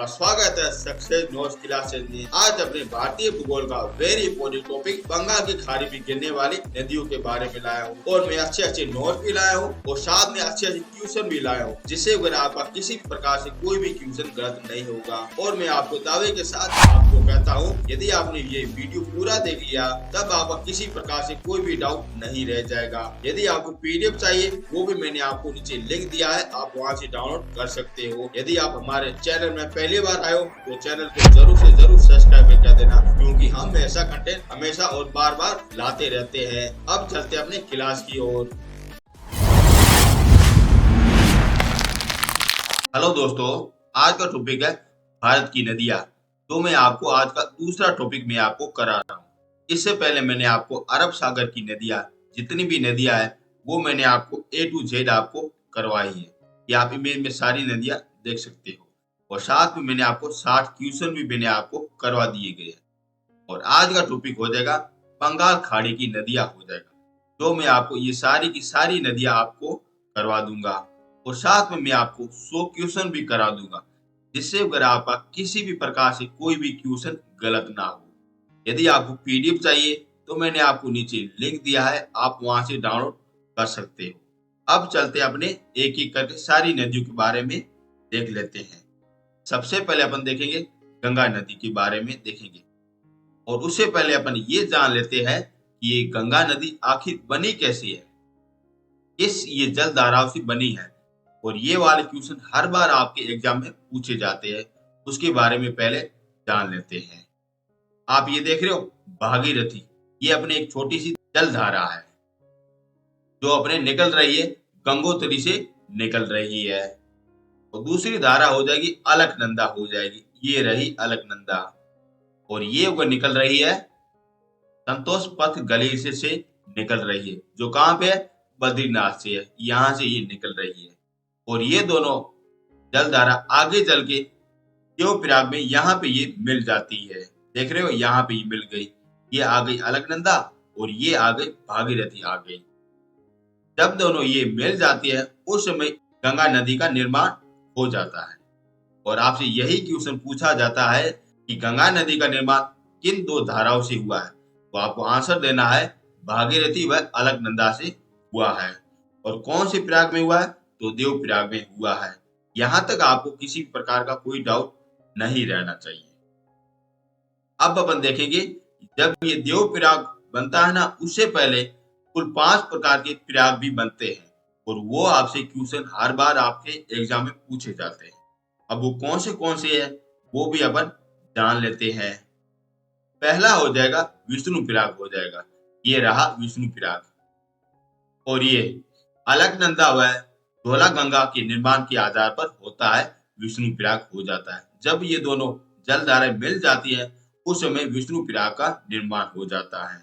आपका स्वागत है सक्सेस नोट्स क्लासेस में। आज अपने भारतीय भूगोल का वेरी इंपोर्टेंट टॉपिक बंगाल की खाड़ी में गिरने वाली नदियों के बारे में लाया हूँ और मैं अच्छे नोट भी लाया हूँ और साथ में अच्छे क्वेश्चन भी लाया हूँ, जिससे अगर आपका किसी भी प्रकार से कोई भी क्वेश्चन गलत नहीं होगा। और मैं आपको दावे के साथ आपको कहता हूँ, यदि आपने ये वीडियो पूरा देख लिया तब आपका किसी प्रकार से कोई भी डाउट नहीं रह जाएगा। यदि आपको पीडीएफ चाहिए वो भी मैंने आपको नीचे लिंक दिया है, आप वहाँ से डाउनलोड कर सकते हो। यदि आप हमारे चैनल में पहली बार आए हो तो चैनल को जरूर से जरूर सब्सक्राइब कर देना, क्योंकि हम ऐसा कंटेंट हमेशा और बार बार लाते रहते हैं। अब चलते अपने क्लास की ओर। हेलो दोस्तों, आज का टॉपिक है भारत की नदियाँ। तो मैं आपको आज का दूसरा टॉपिक में आपको करा रहा हूँ। इससे पहले मैंने आपको अरब सागर की नदियाँ, जितनी भी नदियाँ हैं वो मैंने आपको A to Z आपको करवाई है। ये आप इमेज में सारी नदियाँ देख सकते हो और साथ में मैंने आपको 60 क्वेश्चन भी मैंने आपको करवा दिए गए हैं। और आज का टॉपिक हो जाएगा बंगाल खाड़ी की नदियाँ हो जाएगा, तो मैं आपको ये सारी की सारी नदियाँ आपको करवा दूंगा और साथ में मैं आपको 100 क्वेश्चन भी करा दूंगा, जिससे अगर आपका किसी भी प्रकार से कोई भी क्वेश्चन गलत ना हो। यदि आपको पीडीएफ चाहिए तो मैंने आपको नीचे लिंक दिया है, आप वहां से डाउनलोड कर सकते हो। अब चलते अपने एक एक करके सारी नदियों के बारे में देख लेते हैं। सबसे पहले अपन देखेंगे गंगा नदी के बारे में देखेंगे, और उससे पहले अपन ये जान लेते हैं कि ये गंगा नदी आखिर बनी कैसे है, किस ये जल धाराओं से बनी है। और ये वाले क्वेश्चन हर बार आपके एग्जाम में पूछे जाते हैं, उसके बारे में पहले जान लेते हैं। आप ये देख रहे हो भागीरथी, ये अपने एक छोटी सी जल धारा है जो अपने निकल रही है, गंगोत्री से निकल रही है। और दूसरी धारा हो जाएगी अलकनंदा हो जाएगी, ये रही अलकनंदा। और ये ऊपर निकल रही है संतोष पथ गली से निकल रही है, जो कहाँ पे है, बद्रीनाथ से है, यहाँ से ये निकल रही है। और ये दोनों जल धारा आगे चल के देवप्रयाग में यहाँ पे ये मिल जाती है। देख रहे हो, यहाँ पे ये मिल गई, ये आ गई अलकनंदा और ये आ गई भागीरथी आ गई। जब दोनों ये मिल जाती है उस समय गंगा नदी का निर्माण हो जाता है। और आपसे यही क्वेश्चन पूछा जाता है कि गंगा नदी का निर्माण किन दो धाराओं से हुआ है, तो आपको आंसर देना है भागीरथी व अलकनंदा से हुआ है। और कौन से प्रयाग में हुआ है, तो देवप्रयाग में हुआ है। यहाँ तक आपको किसी प्रकार का कोई डाउट नहीं रहना चाहिए। अब अपन देखेंगे जब ये देवप्रयाग बनता है ना, उससे पहले कुल 5 प्रकार के प्रयाग भी बनते हैं, और वो आपसे क्वेश्चन हर बार आपके एग्जाम में पूछे जाते हैं। अब वो कौन से है वो भी अपन जान लेते हैं। पहला हो जाएगा विष्णु प्रयाग हो जाएगा, ये रहा विष्णु प्रयाग। और ये अलकनंदा व धौला गंगा के निर्माण के आधार पर होता है विष्णु प्रयाग हो जाता है। जब ये दोनों जलधाराएं मिल जाती है उस समय विष्णु प्रयाग का निर्माण हो जाता है।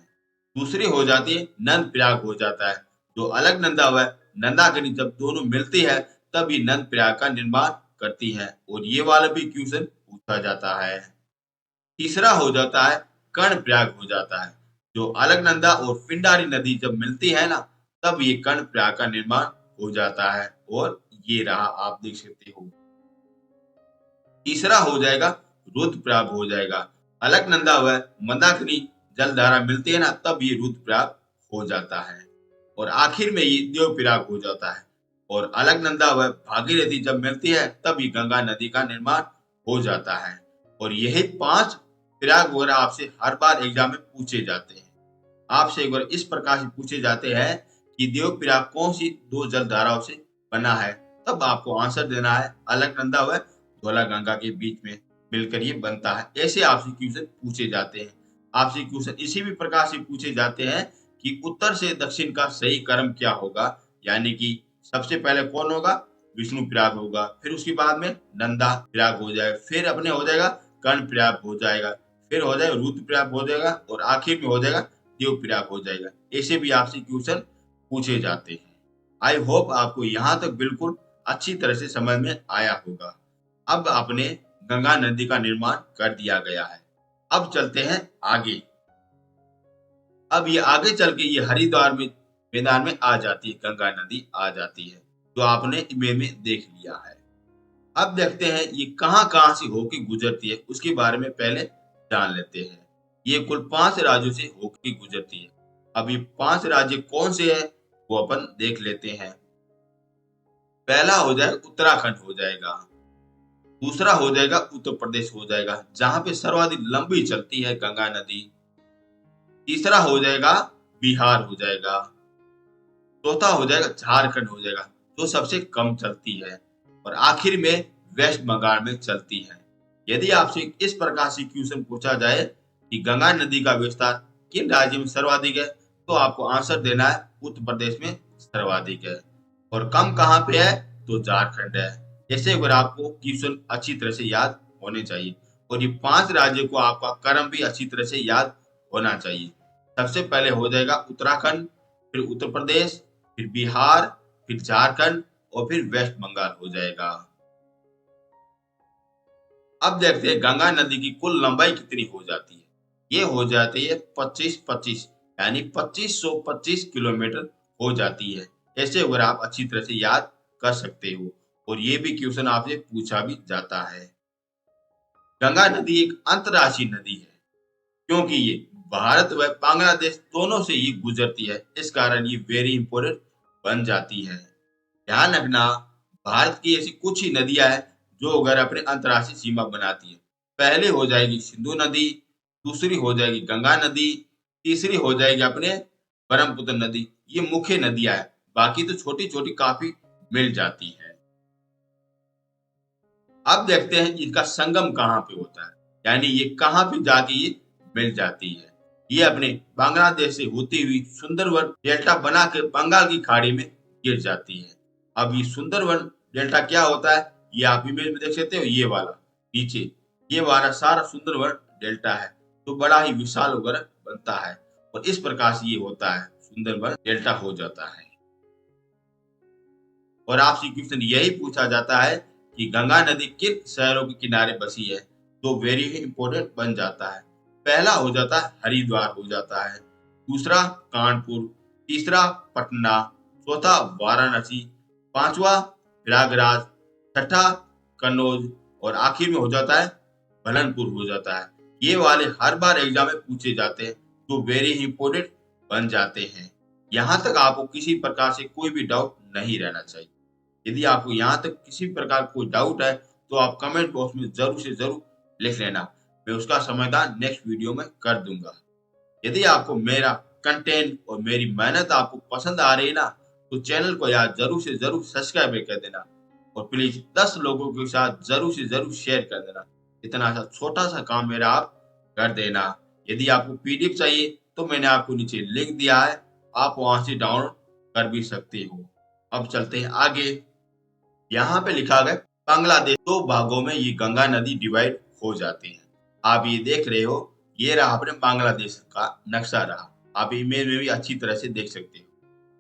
दूसरी हो जाती है नंद प्रयाग हो जाता है, जो अलकनंदा व नंदाकिनी जब दोनों मिलती है तब ये नंद प्रयाग का निर्माण करती है, और ये वाला भी क्वेश्चन पूछा जाता है। तीसरा हो जाता है कर्ण प्रयाग हो जाता है, जो अलकनंदा और पिंडारी नदी जब मिलती है ना, तब ये कर्ण प्रयाग का निर्माण हो जाता है। और ये रहा, आप देख सकते हो। तीसरा हो जाएगा रुद्रप्रयाग हो जाएगा, अलकनंदा व मंदाकिनी जलधारा मिलती है ना, तब ये रुद्रप्रयाग हो जाता है। और आखिर में ये देवप्रयाग हो जाता है। और अलकनंदा व भागीरथी जब मिलती है तब ये गंगा नदी का निर्माण हो जाता है। और यही 5 प्रयाग वगैरह आपसे हर बार एग्जाम में पूछे जाते हैं। आपसे एक बार इस प्रकार से पूछे जाते हैं कि देवप्रयाग कौन सी 2 जलधाराओं से बना है, तब आपको आंसर देना है अलकनंदा व धौला गंगा के बीच में मिलकर ये बनता है। ऐसे आपसे क्वेश्चन पूछे जाते हैं। आपसे क्वेश्चन इसी भी प्रकार से पूछे जाते हैं कि उत्तर से दक्षिण का सही क्रम क्या होगा, यानी कि सबसे पहले कौन होगा, विष्णु प्रयाग होगा, फिर उसके बाद में नंदा प्रयाग हो जाएगा, फिर अपने हो जाएगा कर्ण प्रयाग हो जाएगा, फिर हो जाएगा रुद्र प्रयाग हो जाएगा, और आखिर में हो जाएगा देव प्रयाग हो जाएगा। ऐसे भी आपसे क्वेश्चन पूछे जाते हैं। आई होप आपको यहाँ तक बिल्कुल अच्छी तरह से समझ में आया होगा। अब आपने गंगा नदी का निर्माण कर दिया गया है। अब चलते हैं आगे। अब ये आगे चल के ये हरिद्वार में मैदान में आ जाती है, गंगा नदी आ जाती है, जो आपने इमेज में देख लिया है। अब देखते हैं ये कहाँ-कहाँ से होके गुजरती है, उसके बारे में पहले जान लेते हैं। ये कुल 5 राज्यों से होके गुजरती है। अब ये 5 राज्य कौन से हैं, वो अपन देख लेते हैं। पहला हो जाएगा उत्तराखंड हो जाएगा, दूसरा हो जाएगा उत्तर प्रदेश हो जाएगा, जहाँ पे सर्वाधिक लंबी चलती है गंगा नदी। तीसरा हो जाएगा बिहार हो जाएगा, चौथा हो जाएगा झारखंड हो जाएगा, जो सबसे कम चलती है और आखिर में वेस्ट बंगाल में चलती है। यदि आपसे इस प्रकार से क्वेश्चन पूछा जाए कि गंगा नदी का विस्तार किन राज्य में सर्वाधिक है, तो आपको आंसर देना है उत्तर प्रदेश में सर्वाधिक है और कम कहाँ पे है, तो झारखंड है। ऐसे अगर आपको क्वेश्चन अच्छी तरह से याद होने चाहिए और ये 5 राज्यों को आपका क्रम भी अच्छी तरह से याद होना चाहिए। सबसे पहले हो जाएगा उत्तराखंड, फिर उत्तर प्रदेश, फिर बिहार, फिर झारखंड और फिर वेस्ट बंगाल हो जाएगा। अब देखते हैं गंगा नदी की कुल लंबाई कितनी हो जाती है। ये हो जाती है 25-25 यानी 2525 किलोमीटर हो जाती है। ऐसे अगर आप अच्छी तरह से याद कर सकते हो और ये भी क्वेश्चन आपसे पूछा भी जाता है। गंगा नदी एक अंतर्राष्ट्रीय नदी है क्योंकि ये भारत व बांग्लादेश दोनों से ही गुजरती है। इस कारण ये वेरी इंपोर्टेंट बन जाती है। ध्यान रखना, भारत की ऐसी कुछ ही नदियां हैं जो अगर अपने अंतर्राष्ट्रीय सीमा बनाती है। पहले हो जाएगी सिंधु नदी, दूसरी हो जाएगी गंगा नदी, तीसरी हो जाएगी अपने ब्रह्मपुत्र नदी। ये मुख्य नदियां हैं, बाकी तो छोटी छोटी काफी मिल जाती है। अब देखते हैं इनका संगम कहाँ पे होता है, यानी ये कहाँ पे जाके ये मिल जाती है। ये अपने बांग्लादेश से होती हुई सुंदरवन डेल्टा बना के बंगाल की खाड़ी में गिर जाती है। अब ये सुंदरवन डेल्टा क्या होता है, ये आप इमेज में देख सकते हो, ये वाला नीचे ये वाला सारा सुंदरवन डेल्टा है, तो बड़ा ही विशाल वगैरह बनता है और इस प्रकार से ये होता है, सुंदरवन डेल्टा हो जाता है। और आपसे क्वेश्चन यही पूछा जाता है कि गंगा नदी किन शहरों के किनारे बसी है, तो वेरी इंपोर्टेंट बन जाता है। पहला हो जाता है हरिद्वार हो जाता है, दूसरा कानपुर, तीसरा पटना, चौथा वाराणसी, पांचवा प्रयागराज, छठा कन्नौज और आखिर में हो जाता है भलनपुर हो जाता है। ये वाले हर बार एग्जाम में पूछे जाते हैं, तो वेरी इंपोर्टेंट बन जाते हैं। यहाँ तक आपको किसी प्रकार से कोई भी डाउट नहीं रहना चाहिए। यदि आपको यहाँ तक किसी प्रकार कोई डाउट है, तो आप कमेंट बॉक्स में ज़रूर से ज़रूर लिख लेना। मैं उसका समाधान नेक्स्ट वीडियो में कर दूँगा। यदि आपको मेरा कंटेंट और मेरी मेहनत आपको पसंद आ रही है ना, तो चैनल को यार ज़रूर से ज़रूर सब्सक्राइब भी कर देना और प्लीज़ 10 लोगों के साथ ज़रूर से ज़रूर शेयर कर देना। इतना सा छोटा-सा काम मेरा आप कर देना। यदि आपको पीडीएफ चाहिए, तो मैंने आपको नीचे लिंक दिया है, आप वहाँ से डाउनलोड कर भी सकते हो। अब चलते हैं आगे। यहाँ पे लिखा गया बांग्लादेश 2 भागों में ये गंगा नदी डिवाइड हो जाती है। आप ये देख रहे हो, ये रहा अपने बांग्लादेश का नक्शा रहा। आप इमेज में भी अच्छी तरह से देख सकते हो।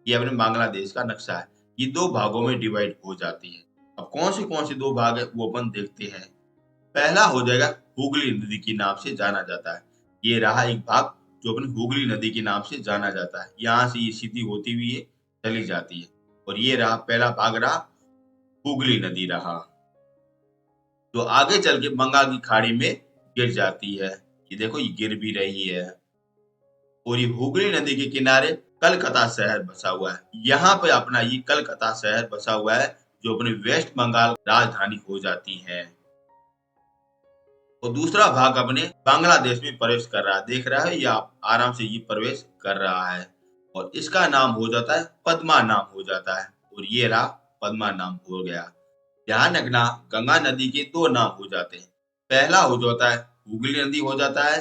ये अपने बांग्लादेश का नक्शा है। ये 2 भागों में डिवाइड हो जाती है। अब कौन से 2 भाग है वो अपन देखते हैं। पहला हो जाएगा हुगली नदी के नाम से जाना जाता है। ये रहा एक भाग जो अपनी हुगली नदी के नाम से जाना जाता है। यहाँ से ये सीधी होती हुई ये चली जाती है और ये रहा पहला भाग रहा हुगली नदी रहा, जो आगे चल के बंगाल की खाड़ी में गिर जाती है। ये देखो ये गिर भी रही है और ये हुगली नदी के किनारे कलकत्ता शहर बसा हुआ है। यहाँ पे अपना ये कलकत्ता शहर बसा हुआ है, जो अपने वेस्ट बंगाल राजधानी हो जाती है। और दूसरा भाग अपने बांग्लादेश में प्रवेश कर रहा है। देख रहा है, ये आप आराम से ये प्रवेश कर रहा है और इसका नाम हो जाता है पद्मा नाम हो जाता है और ये रहा पद्मा नाम हो गया। ध्यान रखना, गंगा नदी के 2 नाम हो जाते हैं। पहला हो जाता है हुगली नदी हो जाता है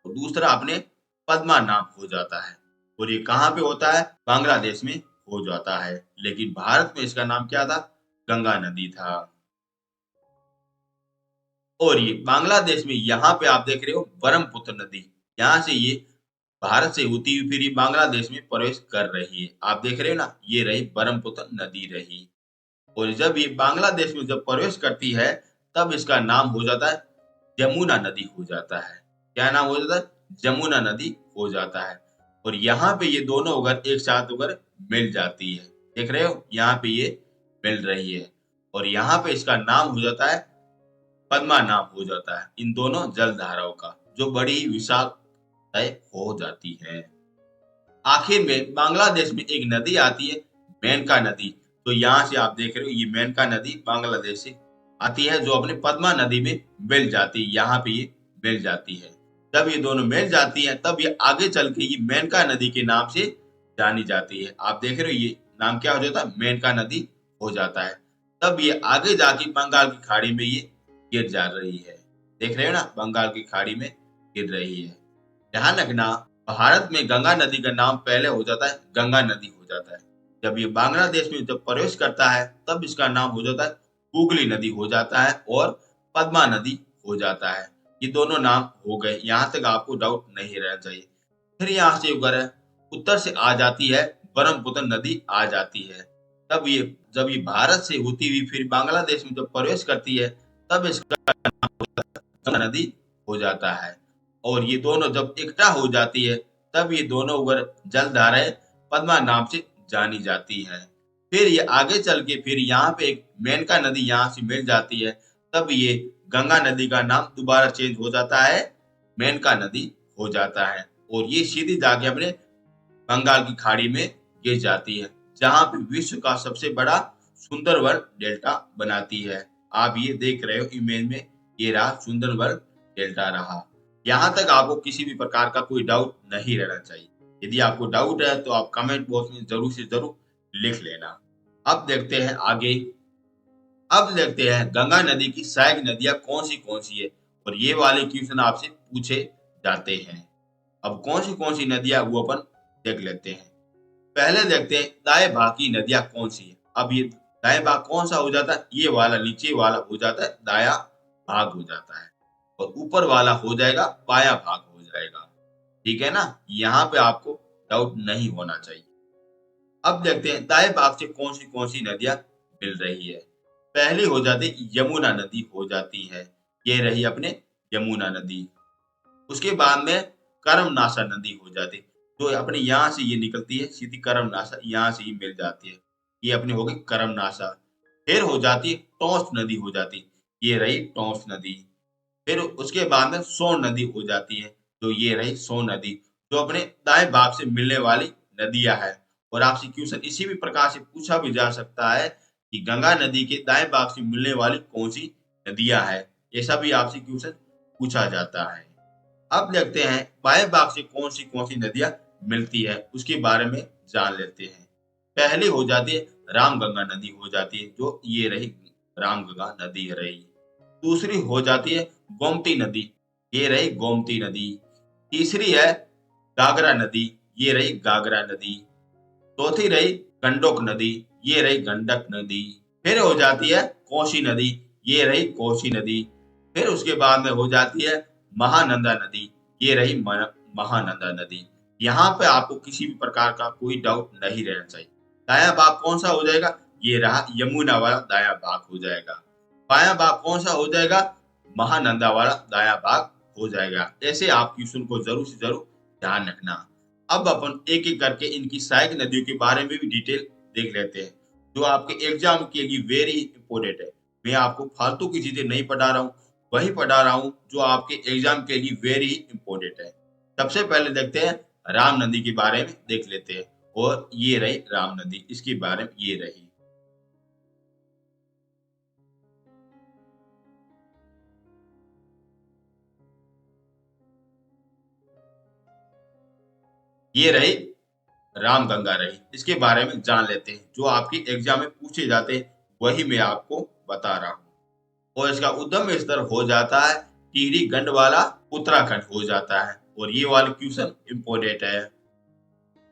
और दूसरा अपने पद्मा नाम हो जाता है और ये कहाँ पे होता है, बांग्लादेश में हो जाता है। लेकिन भारत में इसका नाम क्या था, गंगा नदी था। और ये बांग्लादेश में यहाँ पे आप देख रहे हो ब्रह्मपुत्र नदी, यहाँ से ये भारत से होती हुई फिर ये बांग्लादेश में प्रवेश कर रही है। आप देख रहे हो ना, ये रही ब्रह्मपुत्र नदी रही और जब ये बांग्लादेश में जब प्रवेश करती है, तब इसका नाम हो जाता है यमुना नदी हो जाता है। क्या नाम हो जाता है, यमुना नदी हो जाता है और यहाँ पे ये दोनों अगर एक साथ अगर मिल जाती है, देख रहे हो यहाँ पे ये मिल रही है और यहाँ पे इसका नाम हो जाता है पद्मा, नाम हो जाता है इन दोनों जल धाराओं का, जो बड़ी विशाल तय हो जाती है। आखिर में बांग्लादेश में एक नदी आती है, मेनका नदी। तो यहाँ से आप देख रहे हो, ये मेनका नदी बांग्लादेश से आती है, जो अपने पद्मा नदी में मिल जाती है। यहाँ पे ये मिल जाती है। जब ये दोनों मिल जाती है, तब ये आगे चल के ये मेनका नदी के नाम से जानी जाती है। आप देख रहे हो, ये नाम क्या हो जाता है, मेनका नदी हो जाता है। तब ये आगे जाके बंगाल की खाड़ी में ये गिर जा रही है। देख रहे हो ना, बंगाल की खाड़ी में गिर रही है। ध्यान रखना, भारत में गंगा नदी का नाम पहले हो जाता है गंगा नदी हो जाता है। जब ये बांग्लादेश में जब प्रवेश करता है, तब इसका नाम हो जाता है हुगली नदी हो जाता है और पद्मा नदी हो जाता है। ये दोनों नाम हो गए, यहाँ तक आपको डाउट नहीं रहना चाहिए। फिर यहाँ से उगर उत्तर से आ जाती है, ब्रह्मपुत्र नदी आ जाती है। तब ये जब ये भारत से होती हुई फिर बांग्लादेश में जब प्रवेश करती है, तब इसका गंगा नदी हो जाता है। और ये दोनों जब इकट्ठा हो जाती है, तब ये दोनों उगर जलधाराएं पद्मा नाम से जानी जाती है। फिर ये आगे चल के फिर यहाँ पे एक मेनका नदी यहाँ से मिल जाती है, तब ये गंगा नदी का नाम दोबारा चेंज हो जाता है, मेनका नदी हो जाता है। और ये सीधी जाके अपने बंगाल की खाड़ी में गिर जाती है, जहां पे विश्व का सबसे बड़ा सुंदरवन डेल्टा बनाती है। आप ये देख रहे हो इमेज में, ये रहा सुंदरवन डेल्टा रहा। यहाँ तक आपको किसी भी प्रकार का कोई डाउट नहीं रहना चाहिए। यदि आपको डाउट है तो आप कमेंट बॉक्स में जरूर से जरूर लिख लेना। अब देखते हैं आगे। अब देखते हैं गंगा नदी की सहायक नदियां कौन सी है, और ये वाले क्वेश्चन आपसे पूछे जाते हैं। अब कौन सी नदियां वो अपन देख लेते हैं। पहले देखते हैं दाएं भाग की नदियां कौन सी है। अब ये दाएं भाग कौन सा हो जाता है, ये वाला नीचे वाला हो जाता है दाया भाग हो जाता है, और ऊपर वाला हो जाएगा बाया भाग हो जाएगा। ठीक है ना, यहाँ पे आपको डाउट नहीं होना चाहिए। अब देखते हैं दाएं भाग से कौन सी नदियां मिल रही है। पहली हो जाती यमुना नदी हो जाती है, ये रही अपने यमुना नदी। उसके बाद में कर्मनाशा नदी हो जाती, तो अपने यहाँ से ये निकलती है सीधी कर्मनाशा, यहाँ से ही मिल जाती है, ये अपनी हो गई कर्मनाशा। फिर हो जाती है टोंस नदी हो जाती, ये रही टोंस नदी। फिर उसके बाद में सोन नदी हो जाती है, तो ये रही सोन नदी, जो अपने दाएं भाग से मिलने वाली नदियां है। और आपसे क्वेश्चन इसी भी प्रकार से पूछा भी जा सकता है कि गंगा नदी के दाएं भाग से मिलने वाली कौन सी नदियां है, ऐसा भी आपसे क्वेश्चन पूछा जाता है। अब देखते हैं बाएं भाग से कौन सी नदियां मिलती है, उसके बारे में जान लेते हैं। पहली हो जाती है रामगंगा नदी हो जाती है, जो ये रही रामगंगा नदी रही। दूसरी हो जाती है गोमती नदी, ये रही गोमती नदी। तीसरी है गागरा नदी, ये रही गागरा नदी। चौथी रही गंडोक नदी, ये रही गंडक नदी। फिर हो जाती है कोसी नदी, ये रही कोसी नदी। फिर उसके बाद में हो जाती है महानंदा नदी, ये रही महानंदा नदी। यहाँ पे आपको किसी भी प्रकार का कोई डाउट नहीं रहना चाहिए। दाया भाग कौन सा हो जाएगा, ये रहा यमुना वाला दाया भाग हो जाएगा। बाया भाग कौन सा हो जाएगा, महानंदा वाला दाया भाग हो जाएगा। ऐसे आप क्वेश्चन को जरूर से जरूर ध्यान रखना। अब अपन एक एक करके इनकी सहायक नदियों के बारे में भी डिटेल देख लेते हैं, जो आपके एग्जाम के लिए वेरी इंपॉर्टेंट है। मैं आपको फालतू की चीजें नहीं पढ़ा रहा हूँ, वही पढ़ा रहा हूँ जो आपके एग्जाम के लिए वेरी इंपॉर्टेंट है। सबसे पहले देखते हैं राम नदी के बारे में देख लेते हैं, और ये रही राम नदी, इसके बारे में ये रही। ये रही रामगंगा रही, इसके बारे में जान लेते हैं। जो आपकी एग्जाम में पूछे जाते हैं वही मैं आपको बता रहा हूँ। और इसका उद्गम स्तर हो जाता है टिहरी गंडवाला उत्तराखंड हो जाता है, और ये वाला क्वेश्चन इंपोर्टेंट है।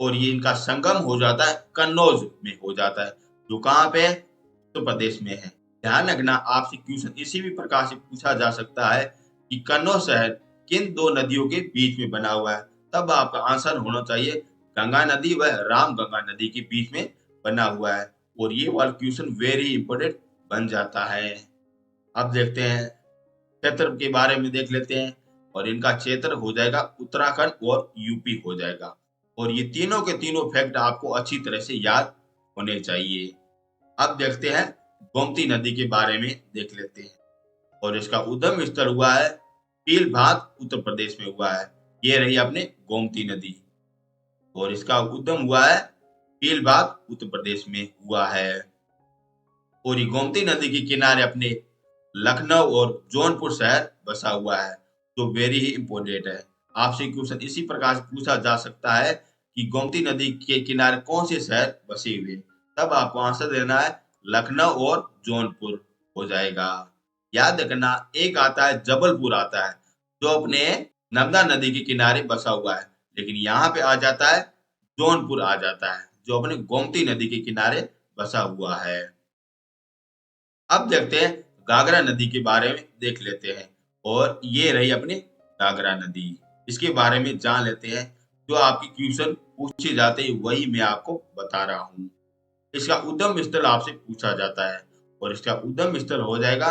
और ये इनका संगम हो जाता है कन्नौज में हो जाता है, जो कहाँ पे उत्तर प्रदेश में है। ध्यान रखना, आपसे क्वेश्चन इसी भी प्रकार से पूछा जा सकता है कि कन्नौज शहर किन दो नदियों के बीच में बना हुआ है। तब आपका आंसर होना चाहिए गंगा नदी व राम गंगा नदी के बीच में बना हुआ है। और ये वाला क्वेश्चन वेरी इंपोर्टेंट बन जाता है। अब देखते हैं क्षेत्र के बारे में देख लेते हैं, और इनका क्षेत्र हो जाएगा उत्तराखंड और यूपी हो जाएगा। और ये तीनों के तीनों फैक्ट आपको अच्छी तरह से याद होने चाहिए। अब देखते हैं गोमती नदी के बारे में देख लेते हैं। और इसका उद्गम स्थल हुआ है पीलभात, उत्तर प्रदेश में हुआ है। ये रही अपने गोमती नदी और इसका उद्गम हुआ है पीलभात, उत्तर प्रदेश में हुआ है। और ये गोमती नदी के किनारे अपने लखनऊ और जौनपुर शहर बसा हुआ है, जो वेरी ही इंपोर्टेंट है। आपसे क्वेश्चन इसी प्रकार से पूछा जा सकता है कि गोमती नदी के किनारे कौन से शहर बसे हुए हैं? तब आपको आंसर देना है लखनऊ और जौनपुर हो जाएगा। याद रखना, एक आता है जबलपुर आता है, जो अपने नर्मदा नदी के किनारे बसा हुआ है, लेकिन यहाँ पे आ जाता है जौनपुर आ जाता है, जो अपने गोमती नदी के किनारे बसा हुआ है। अब देखते हैं घाघरा नदी के बारे में देख लेते हैं। और ये रही अपनी घाघरा नदी, इसके बारे में जान लेते हैं। जो आपके क्वेश्चन पूछे जाते हैं वही मैं आपको बता रहा हूँ। इसका उद्गम स्थल आपसे पूछा जाता है और इसका उद्गम स्थल हो जाएगा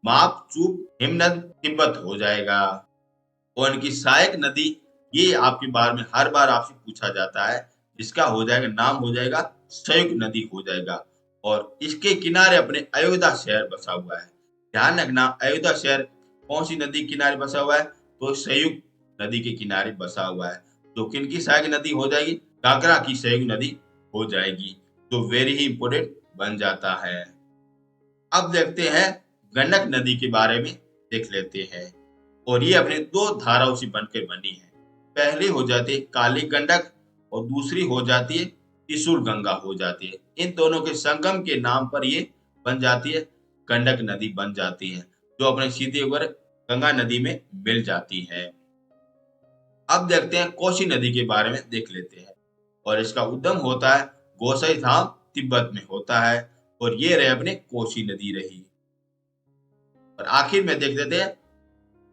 मापचूप हिमनद, तिब्बत हो जाएगा। और इनकी सहायक नदी, ये आपके बारे में हर बार आपसे पूछा जाता है, जिसका हो जाएगा नाम हो जाएगा संयुक्त नदी हो जाएगा। और इसके किनारे अपने अयोध्या शहर बसा हुआ है। ध्यान रखना, अयोध्या शहर कौन सी नदी के किनारे बसा हुआ है? तो संयुक्त नदी के किनारे बसा हुआ है। तो किनकी सहायक नदी हो जाएगी? घाघरा की सहायक नदी हो जाएगी, जो वेरी ही इंपोर्टेंट बन जाता है। अब देखते हैं गंडक नदी के बारे में देख लेते हैं। और ये अपने दो धाराओं से बनकर बनी है। पहली हो जाती है काली गंडक और दूसरी हो जाती है त्रिशूल गंगा हो जाती है। इन दोनों के संगम के नाम पर ये बन जाती है गंडक नदी बन जाती है, जो अपने सीधे ऊपर गंगा नदी में मिल जाती है। अब देखते हैं कोसी नदी के बारे में देख लेते हैं। और इसका उद्गम होता है गोसाई धाम, तिब्बत में होता है। और ये रहे अपने कोसी नदी रही। और आखिर में देख लेते हैं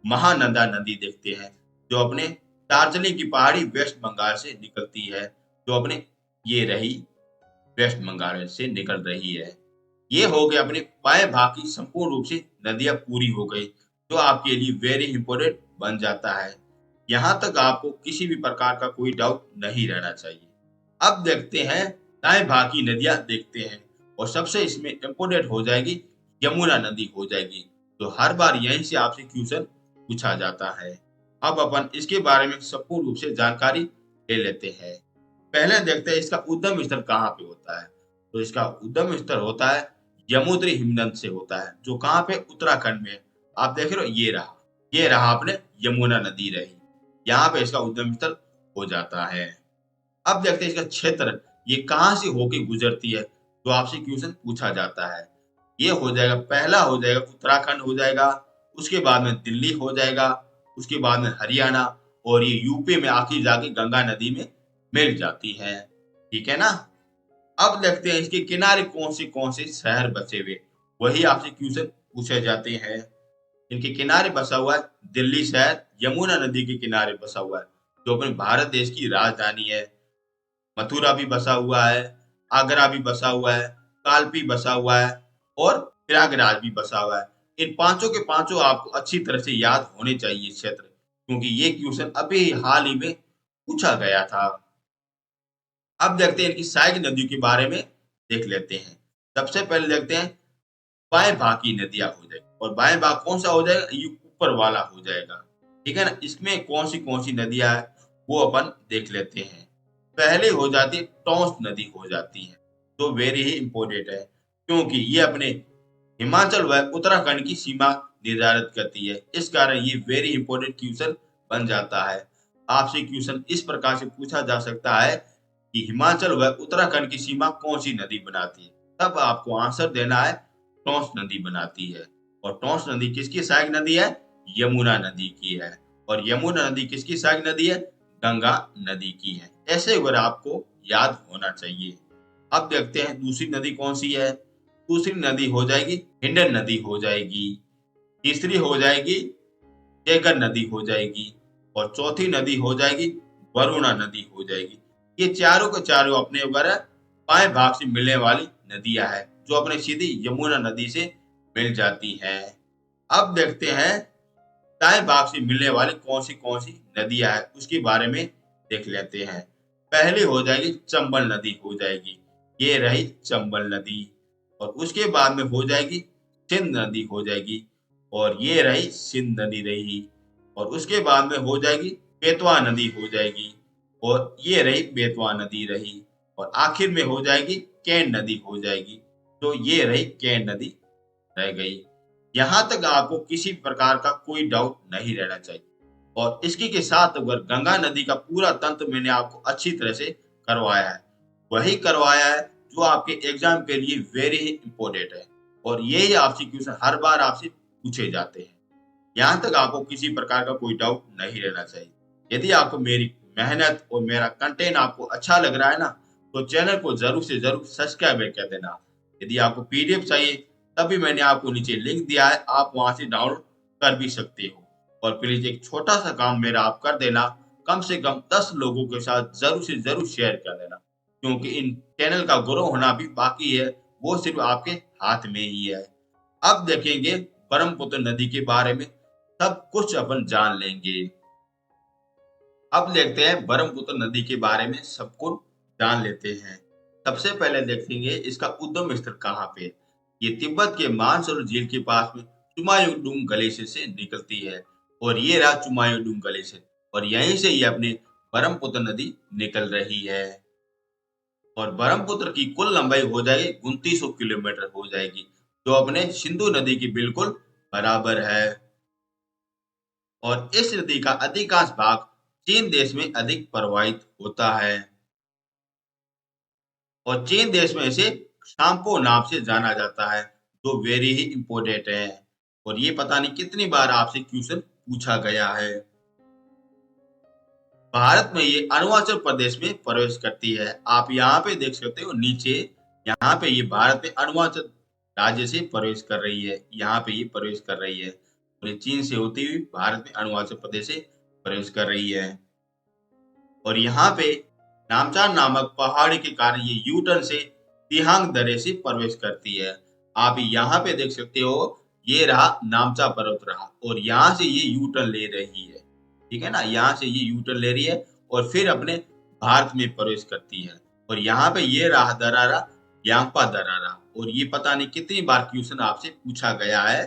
महानंदा नदी देखते हैं, जो अपने दार्जिलिंग की पहाड़ी वेस्ट बंगाल से निकलती है, जो अपने ये रही वेस्ट बंगाल से निकल रही है। ये हो गया अपने बाएं भाग की संपूर्ण रूप से नदियां पूरी हो गई, जो आपके लिए वेरी इंपोर्टेंट बन जाता है। यहां तक आपको किसी भी प्रकार का कोई डाउट नहीं रहना चाहिए। अब देखते हैं दाएं भाग की नदियां देखते हैं। और सबसे इसमें इंपोर्टेंट हो जाएगी यमुना नदी हो जाएगी, तो हर बार यहीं से आपसे क्वेश्चन पूछा जाता है। अब अपन इसके बारे में संपूर्ण रूप से जानकारी ले लेते हैं। पहले देखते हैं इसका उद्गम स्थल कहाँ पे होता है। तो इसका उद्गम स्थल होता है यमुद्री हिमनद से होता है, जो कहाँ पे? उत्तराखंड में। आप देख रहे हो, ये रहा आपने यमुना नदी रही। यहाँ पे इसका उद्गम स्थल हो जाता है। अब देखते हैं इसका क्षेत्र, ये कहाँ से होके गुजरती है, तो आपसे क्वेश्चन पूछा जाता है। ये हो जाएगा, पहला हो जाएगा उत्तराखंड हो जाएगा, उसके बाद में दिल्ली हो जाएगा, उसके बाद में हरियाणा, और ये यूपी में आखिर जाके गंगा नदी में मिल जाती है। ठीक है ना? अब देखते हैं इसके किनारे कौन से शहर बसे हुए, वही आपसे क्वेश्चन पूछे जाते हैं। इनके किनारे बसा हुआ है दिल्ली शहर, यमुना नदी के किनारे बसा हुआ है, जो अपने भारत देश की राजधानी है। मथुरा भी बसा हुआ है, आगरा भी बसा हुआ है, कालपी बसा हुआ है और प्रयागराज भी बसा हुआ है। इन पांचों के पांचों आपको अच्छी तरह से याद होने चाहिए क्षेत्र, क्योंकि ये क्वेश्चन अभी हाल ही में पूछा गया था। अब देखते हैं इनकी सहायक नदियों के बारे में देख लेते हैं। सबसे पहले देखते हैं बाएं भाग की नदियां हो जाएगी। और बाएं भाग कौन सा हो जाएगा? ये ऊपर वाला हो जाएगा। ठीक है ना? इसमें कौन सी नदियां है वो अपन देख लेते हैं। पहले हो जाती है टॉन्स नदी हो जाती है, जो वेरी ही इंपोर्टेंट है, क्योंकि ये अपने हिमाचल व उत्तराखंड की सीमा निर्धारित करती है। इस कारण ये वेरी इंपोर्टेंट क्वेश्चन बन जाता है। आपसे क्वेश्चन इस प्रकार से पूछा जा सकता है कि हिमाचल व उत्तराखंड की सीमा कौन सी नदी बनाती है? तब आपको आंसर देना है टॉन्स नदी बनाती है। और टॉन्स नदी किसकी सहायक नदी है? यमुना नदी की है। और यमुना नदी किसकी सहायक नदी है? गंगा नदी की है। ऐसे अगर आपको याद होना चाहिए। अब देखते हैं दूसरी नदी कौन सी है। दूसरी नदी हो जाएगी हिंडन नदी हो जाएगी। तीसरी हो जाएगी टेगर नदी हो जाएगी। और चौथी नदी हो जाएगी वरुणा नदी हो जाएगी। ये चारों के चारों अपने वगैरह बाएं भाग से मिलने वाली नदियां हैं, जो अपने सीधी यमुना नदी से मिल जाती हैं। अब देखते हैं दाएं भाग से मिलने वाली कौन सी नदियां हैं, उसके बारे में देख लेते हैं। पहली हो जाएगी चंबल नदी हो जाएगी। ये रही चंबल नदी। और उसके बाद में हो जाएगी सिंध नदी हो जाएगी, और ये रही सिंध नदी रही। और उसके बाद में हो जाएगी बेतवा नदी हो जाएगी, और ये रही बेतवा नदी रही। और आखिर में हो जाएगी कैन नदी हो जाएगी, तो ये रही कैन नदी रह गई। यहाँ तक आपको किसी प्रकार का कोई डाउट नहीं रहना चाहिए। और इसी के साथ अगर गंगा नदी का पूरा तंत्र मैंने आपको अच्छी तरह से करवाया है, वही करवाया है जो आपके एग्जाम के लिए वेरी इंपॉर्टेंट है, और यही आपसे क्वेश्चन हर बार आपसे पूछे जाते हैं। यहाँ तक आपको किसी प्रकार का कोई डाउट नहीं रहना चाहिए। यदि आपको मेरी मेहनत और मेरा कंटेंट आपको अच्छा लग रहा है ना, तो चैनल को जरूर से जरूर सब्सक्राइब कर देना। यदि आपको पीडीएफ चाहिए, तभी मैंने आपको नीचे लिंक दिया है, आप वहां से डाउनलोड कर भी सकते हो। और प्लीज एक छोटा सा काम मेरा आप कर देना, कम से कम 10 लोगों के साथ जरूर से जरूर शेयर कर देना, क्योंकि इन चैनल का ग्रो होना भी बाकी है, वो सिर्फ आपके हाथ में ही है। अब देखेंगे ब्रह्मपुत्र नदी के बारे में, सब कुछ अपन जान लेंगे। अब देखते हैं ब्रह्मपुत्र नदी के बारे में सब कुछ जान लेते हैं। सबसे पहले देखेंगे इसका उद्गम स्थल कहाँ पे है। ये तिब्बत के मानसरोवर झील के पास में चुमायुडुंग ग्लेशियर से निकलती है, और ये रहा चुमायुडुंग ग्लेशियर, और यहीं से ये अपनी ब्रह्मपुत्र नदी निकल रही है। और ब्रह्मपुत्र की कुल लंबाई हो जाएगी 2900 किलोमीटर हो जाएगी, जो अपने सिंधु नदी की बिल्कुल बराबर है। और इस नदी का अधिकांश भाग चीन देश में अधिक प्रवाहित होता है, और चीन देश में इसे शाम्पो नाम से जाना जाता है, जो वेरी ही इंपोर्टेंट है। और ये पता नहीं कितनी बार आपसे क्वेश्चन पूछा गया है। भारत में ये अरुणाचल प्रदेश में प्रवेश करती है। आप यहाँ पे देख सकते हो नीचे, यहाँ पे ये भारत में अरुणाचल राज्य से प्रवेश कर रही है, यहाँ पे ये प्रवेश कर रही है। और ये चीन से होती हुई भारत में अरुणाचल प्रदेश से प्रवेश कर रही है। और यहाँ पे नामचार नामक पहाड़ी के कारण ये यू टर्न से तिहांग दर्रे से प्रवेश करती है। आप यहाँ पे देख सकते हो, ये रहा नामचा पर्वत रहा, और यहाँ से ये यू टर्न ले रही है, ठीक है ना, यहाँ से ये यू टर्न ले रही है और फिर अपने भारत में प्रवेश करती है। और यहाँ पे ये रहा दरारा, यांगपा दरारा। और ये पता नहीं कितनी बार क्वेश्चन आपसे पूछा गया है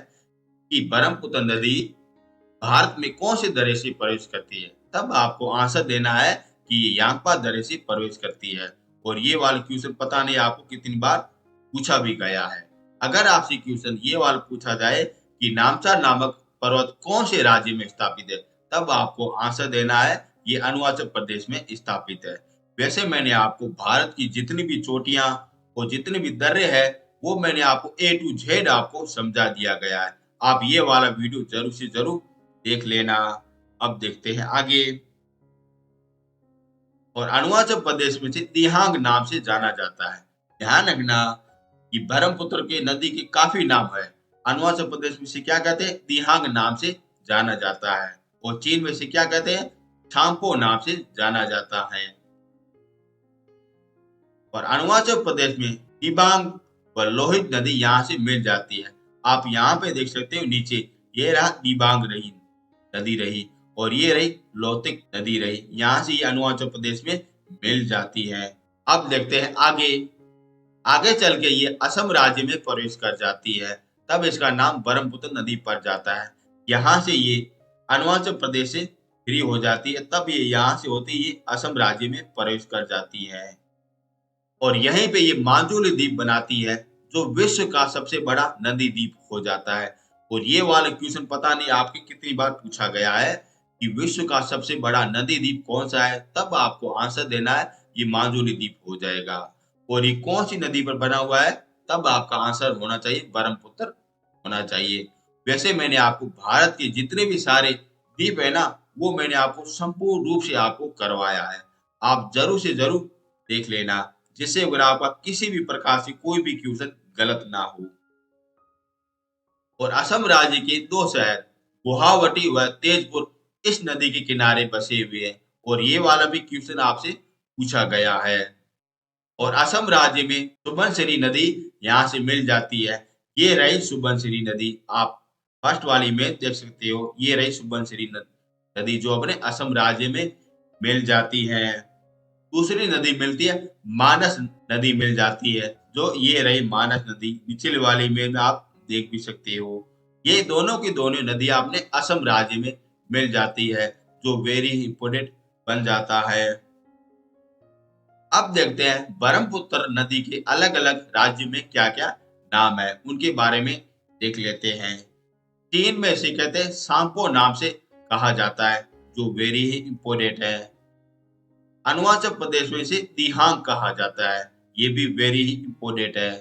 कि ब्रह्मपुत्र नदी भारत में कौन से दर्रे से प्रवेश करती है, तब आपको आंसर देना है कि ये यांगपा दर्रे से प्रवेश करती है। और ये वाला क्वेश्चन पता नहीं आपको कितनी बार पूछा भी गया है। अगर आपसे क्वेश्चन ये वाला पूछा जाए कि नामचार नामक पर्वत कौन से राज्य में स्थापित है, तब आपको आंसर देना है ये अरुणाचल प्रदेश में स्थापित है। वैसे मैंने आपको भारत की जितनी भी चोटियां और जितने भी दर्रे हैं, वो मैंने आपको A to Z आपको समझा दिया गया है। आप ये वाला वीडियो जरूर से जरूर देख लेना। अब देखते हैं आगे। और अरुणाचल प्रदेश में से दिहांग नाम से जाना जाता है। ध्यान रखना कि ब्रह्मपुत्र के नदी के काफी नाम है। अरुणाचल प्रदेश में से क्या कहते हैं, दिहांग नाम से जाना जाता है। और चीन में से क्या कहते हैं, छाम्पो नाम से जाना जाता है। और अरुणाचल प्रदेश में दिबांग व लोहित नदी यहाँ से मिल जाती है। आप यहाँ पे देख सकते हो नीचे, ये रहा दिबांग रही नदी रही, और ये रही लोतिक नदी रही, यहाँ से ये अरुणाचल प्रदेश में मिल जाती है। अब देखते हैं आगे। आगे चल के ये असम राज्य में प्रवेश कर जाती है, तब इसका नाम ब्रह्मपुत्र नदी पड़ जाता है। यहाँ से ये अरुणाचल प्रदेश से फ्री हो जाती है, तब ये यहाँ से होती ये असम राज्य में प्रवेश कर जाती है। और यहीं पे ये माजुली द्वीप बनाती है, जो विश्व का सबसे बड़ा नदी द्वीप हो जाता है। और ये वाला क्वेश्चन पता नहीं आपके कितनी बार पूछा गया है कि विश्व का सबसे बड़ा नदी द्वीप कौन सा है, तब आपको आंसर देना है ये माजुली द्वीप हो जाएगा। और ये कौन सी नदी पर बना हुआ है, तब आपका आंसर होना चाहिए ब्रह्मपुत्र होना चाहिए। वैसे मैंने आपको भारत के जितने भी सारे द्वीप है ना, वो मैंने आपको संपूर्ण रूप से आपको करवाया है। आप जरूर से जरूर देख लेना, जिससे अगर आपका किसी भी प्रकार से कोई भी क्वेश्चन गलत ना हो। और असम राज्य के दो शहर गुवाहाटी व तेजपुर इस नदी के किनारे बसे हुए हैं, और ये वाला भी क्वेश्चन आपसे पूछा गया है। और असम राज्य में सुबनसिरी नदी यहाँ से मिल जाती है। ये रही सुबनसिरी नदी, आप फर्स्ट वाली में देख सकते हो, ये रही सुबनसिरी नदी जो अपने असम राज्य में मिल जाती है। दूसरी नदी मिलती है मानस नदी मिल जाती है, जो ये रही मानस नदी, निचले वाली में आप देख भी सकते हो। ये दोनों की दोनों नदियां अपने असम राज्य में मिल जाती है, जो वेरी इंपोर्टेंट बन जाता है। अब देखते हैं ब्रह्मपुत्र नदी के अलग अलग राज्य में क्या क्या नाम है, उनके बारे में देख लेते हैं। चीन में इसे कहते हैं सांपो नाम से कहा जाता है, जो वेरी ही इंपोर्टेंट है। अरुणाचल प्रदेश में इसे दिहांग कहा जाता है, ये भी वेरी ही इंपोर्टेंट है।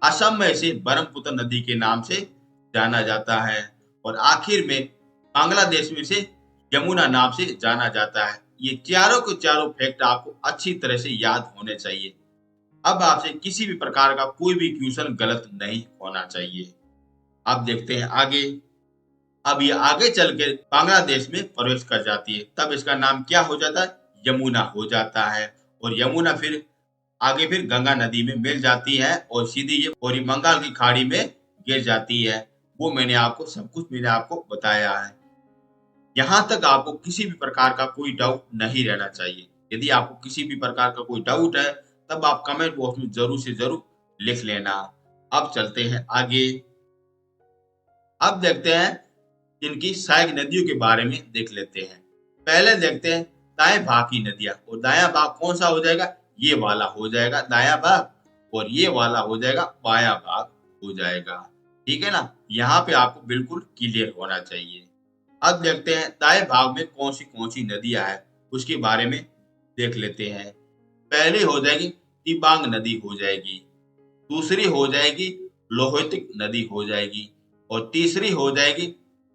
असम में इसे ब्रह्मपुत्र नदी के नाम से जाना जाता है। और आखिर में बांग्लादेश में इसे यमुना नाम से जाना जाता है। ये चारों के चारों फैक्ट आपको अच्छी तरह से याद होने चाहिए। अब आपसे किसी भी प्रकार का कोई भी क्वेश्चन गलत नहीं होना चाहिए। अब देखते हैं आगे। अब ये आगे चल के बांग्लादेश में प्रवेश कर जाती है, तब इसका नाम क्या हो जाता है? यमुना हो जाता है। और यमुना फिर आगे फिर गंगा नदी में मिल जाती है और सीधी ये और ये बंगाल की खाड़ी में गिर जाती है। वो मैंने आपको सब कुछ मैंने आपको बताया है। यहाँ तक आपको किसी भी प्रकार का कोई डाउट नहीं रहना चाहिए। यदि आपको किसी भी प्रकार का कोई डाउट है, तब आप कमेंट बॉक्स में जरूर से जरूर लिख लेना। अब चलते हैं आगे। अब देखते हैं इनकी सहायक नदियों के बारे में देख लेते हैं। पहले देखते हैं दाएं भाग की नदियां। और दायां भाग कौन सा हो जाएगा? ये वाला हो जाएगा दायां भाग, और ये वाला हो जाएगा बायां भाग हो जाएगा। ठीक है ना? यहाँ पे आपको बिल्कुल क्लियर होना चाहिए। अब देखते हैं दाएं भाग में कौन सी नदियां हैं, उसके बारे में देख लेते हैं। पहली हो जाएगी दिबांग नदी हो जाएगी, दूसरी हो जाएगी लोहित नदी हो जाएगी, और तीसरी हो जाएगी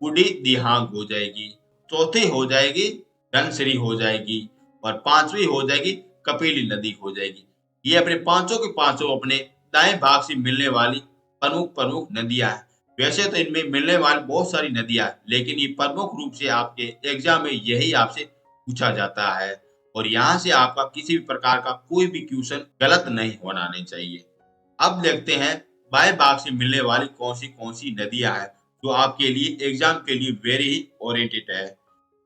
बूढ़ी दिहांग हो जाएगी, चौथी हो जाएगी धनसिरी हो जाएगी, और पांचवी हो जाएगी कपिली नदी हो जाएगी। ये अपने पांचों के पांचों अपने दाएं भाग से मिलने वाली प्रमुख प्रमुख नदियां हैं। वैसे तो इनमें मिलने वाली बहुत सारी नदियां हैं, लेकिन ये प्रमुख रूप से आपके एग्जाम में यही आपसे पूछा जाता है। और यहाँ से आपका किसी भी प्रकार का कोई भी क्वेश्चन गलत नहीं होना नहीं चाहिए। अब देखते हैं बाएं भाग से मिलने वाली कौन सी नदियां हैं, जो आपके लिए एग्जाम के लिए वेरी ही ओरिएंटेड है।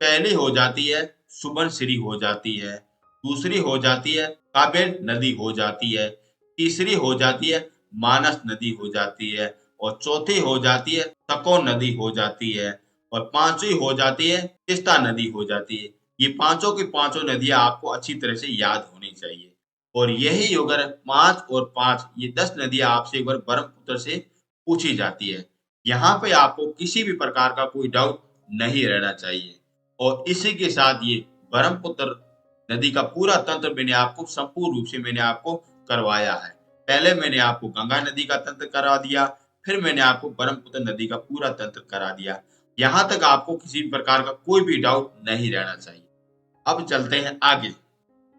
पहली हो जाती है सुबनसिरी हो जाती है, दूसरी हो जाती है काबेर नदी हो जाती है, तीसरी हो जाती है मानस नदी हो जाती है, और चौथी हो जाती है तकोन नदी हो जाती है, और पांचवी हो जाती है तिस्ता नदी हो जाती है। ये पांचों की पांचों नदियां आपको अच्छी तरह से याद होनी चाहिए। और यही अगर 5 और 5 ये 10 नदियां आपसे एक बार ब्रह्मपुत्र से पूछी जाती है। यहाँ पे आपको किसी भी प्रकार का कोई डाउट नहीं रहना चाहिए। और इसी के साथ ये ब्रह्मपुत्र नदी का पूरा तंत्र मैंने आपको संपूर्ण रूप से मैंने आपको करवाया है। पहले मैंने आपको गंगा नदी का तंत्र करा दिया, फिर मैंने आपको ब्रह्मपुत्र नदी का पूरा तंत्र करा दिया। यहाँ तक आपको किसी भी प्रकार का कोई भी डाउट नहीं रहना चाहिए। अब चलते हैं आगे।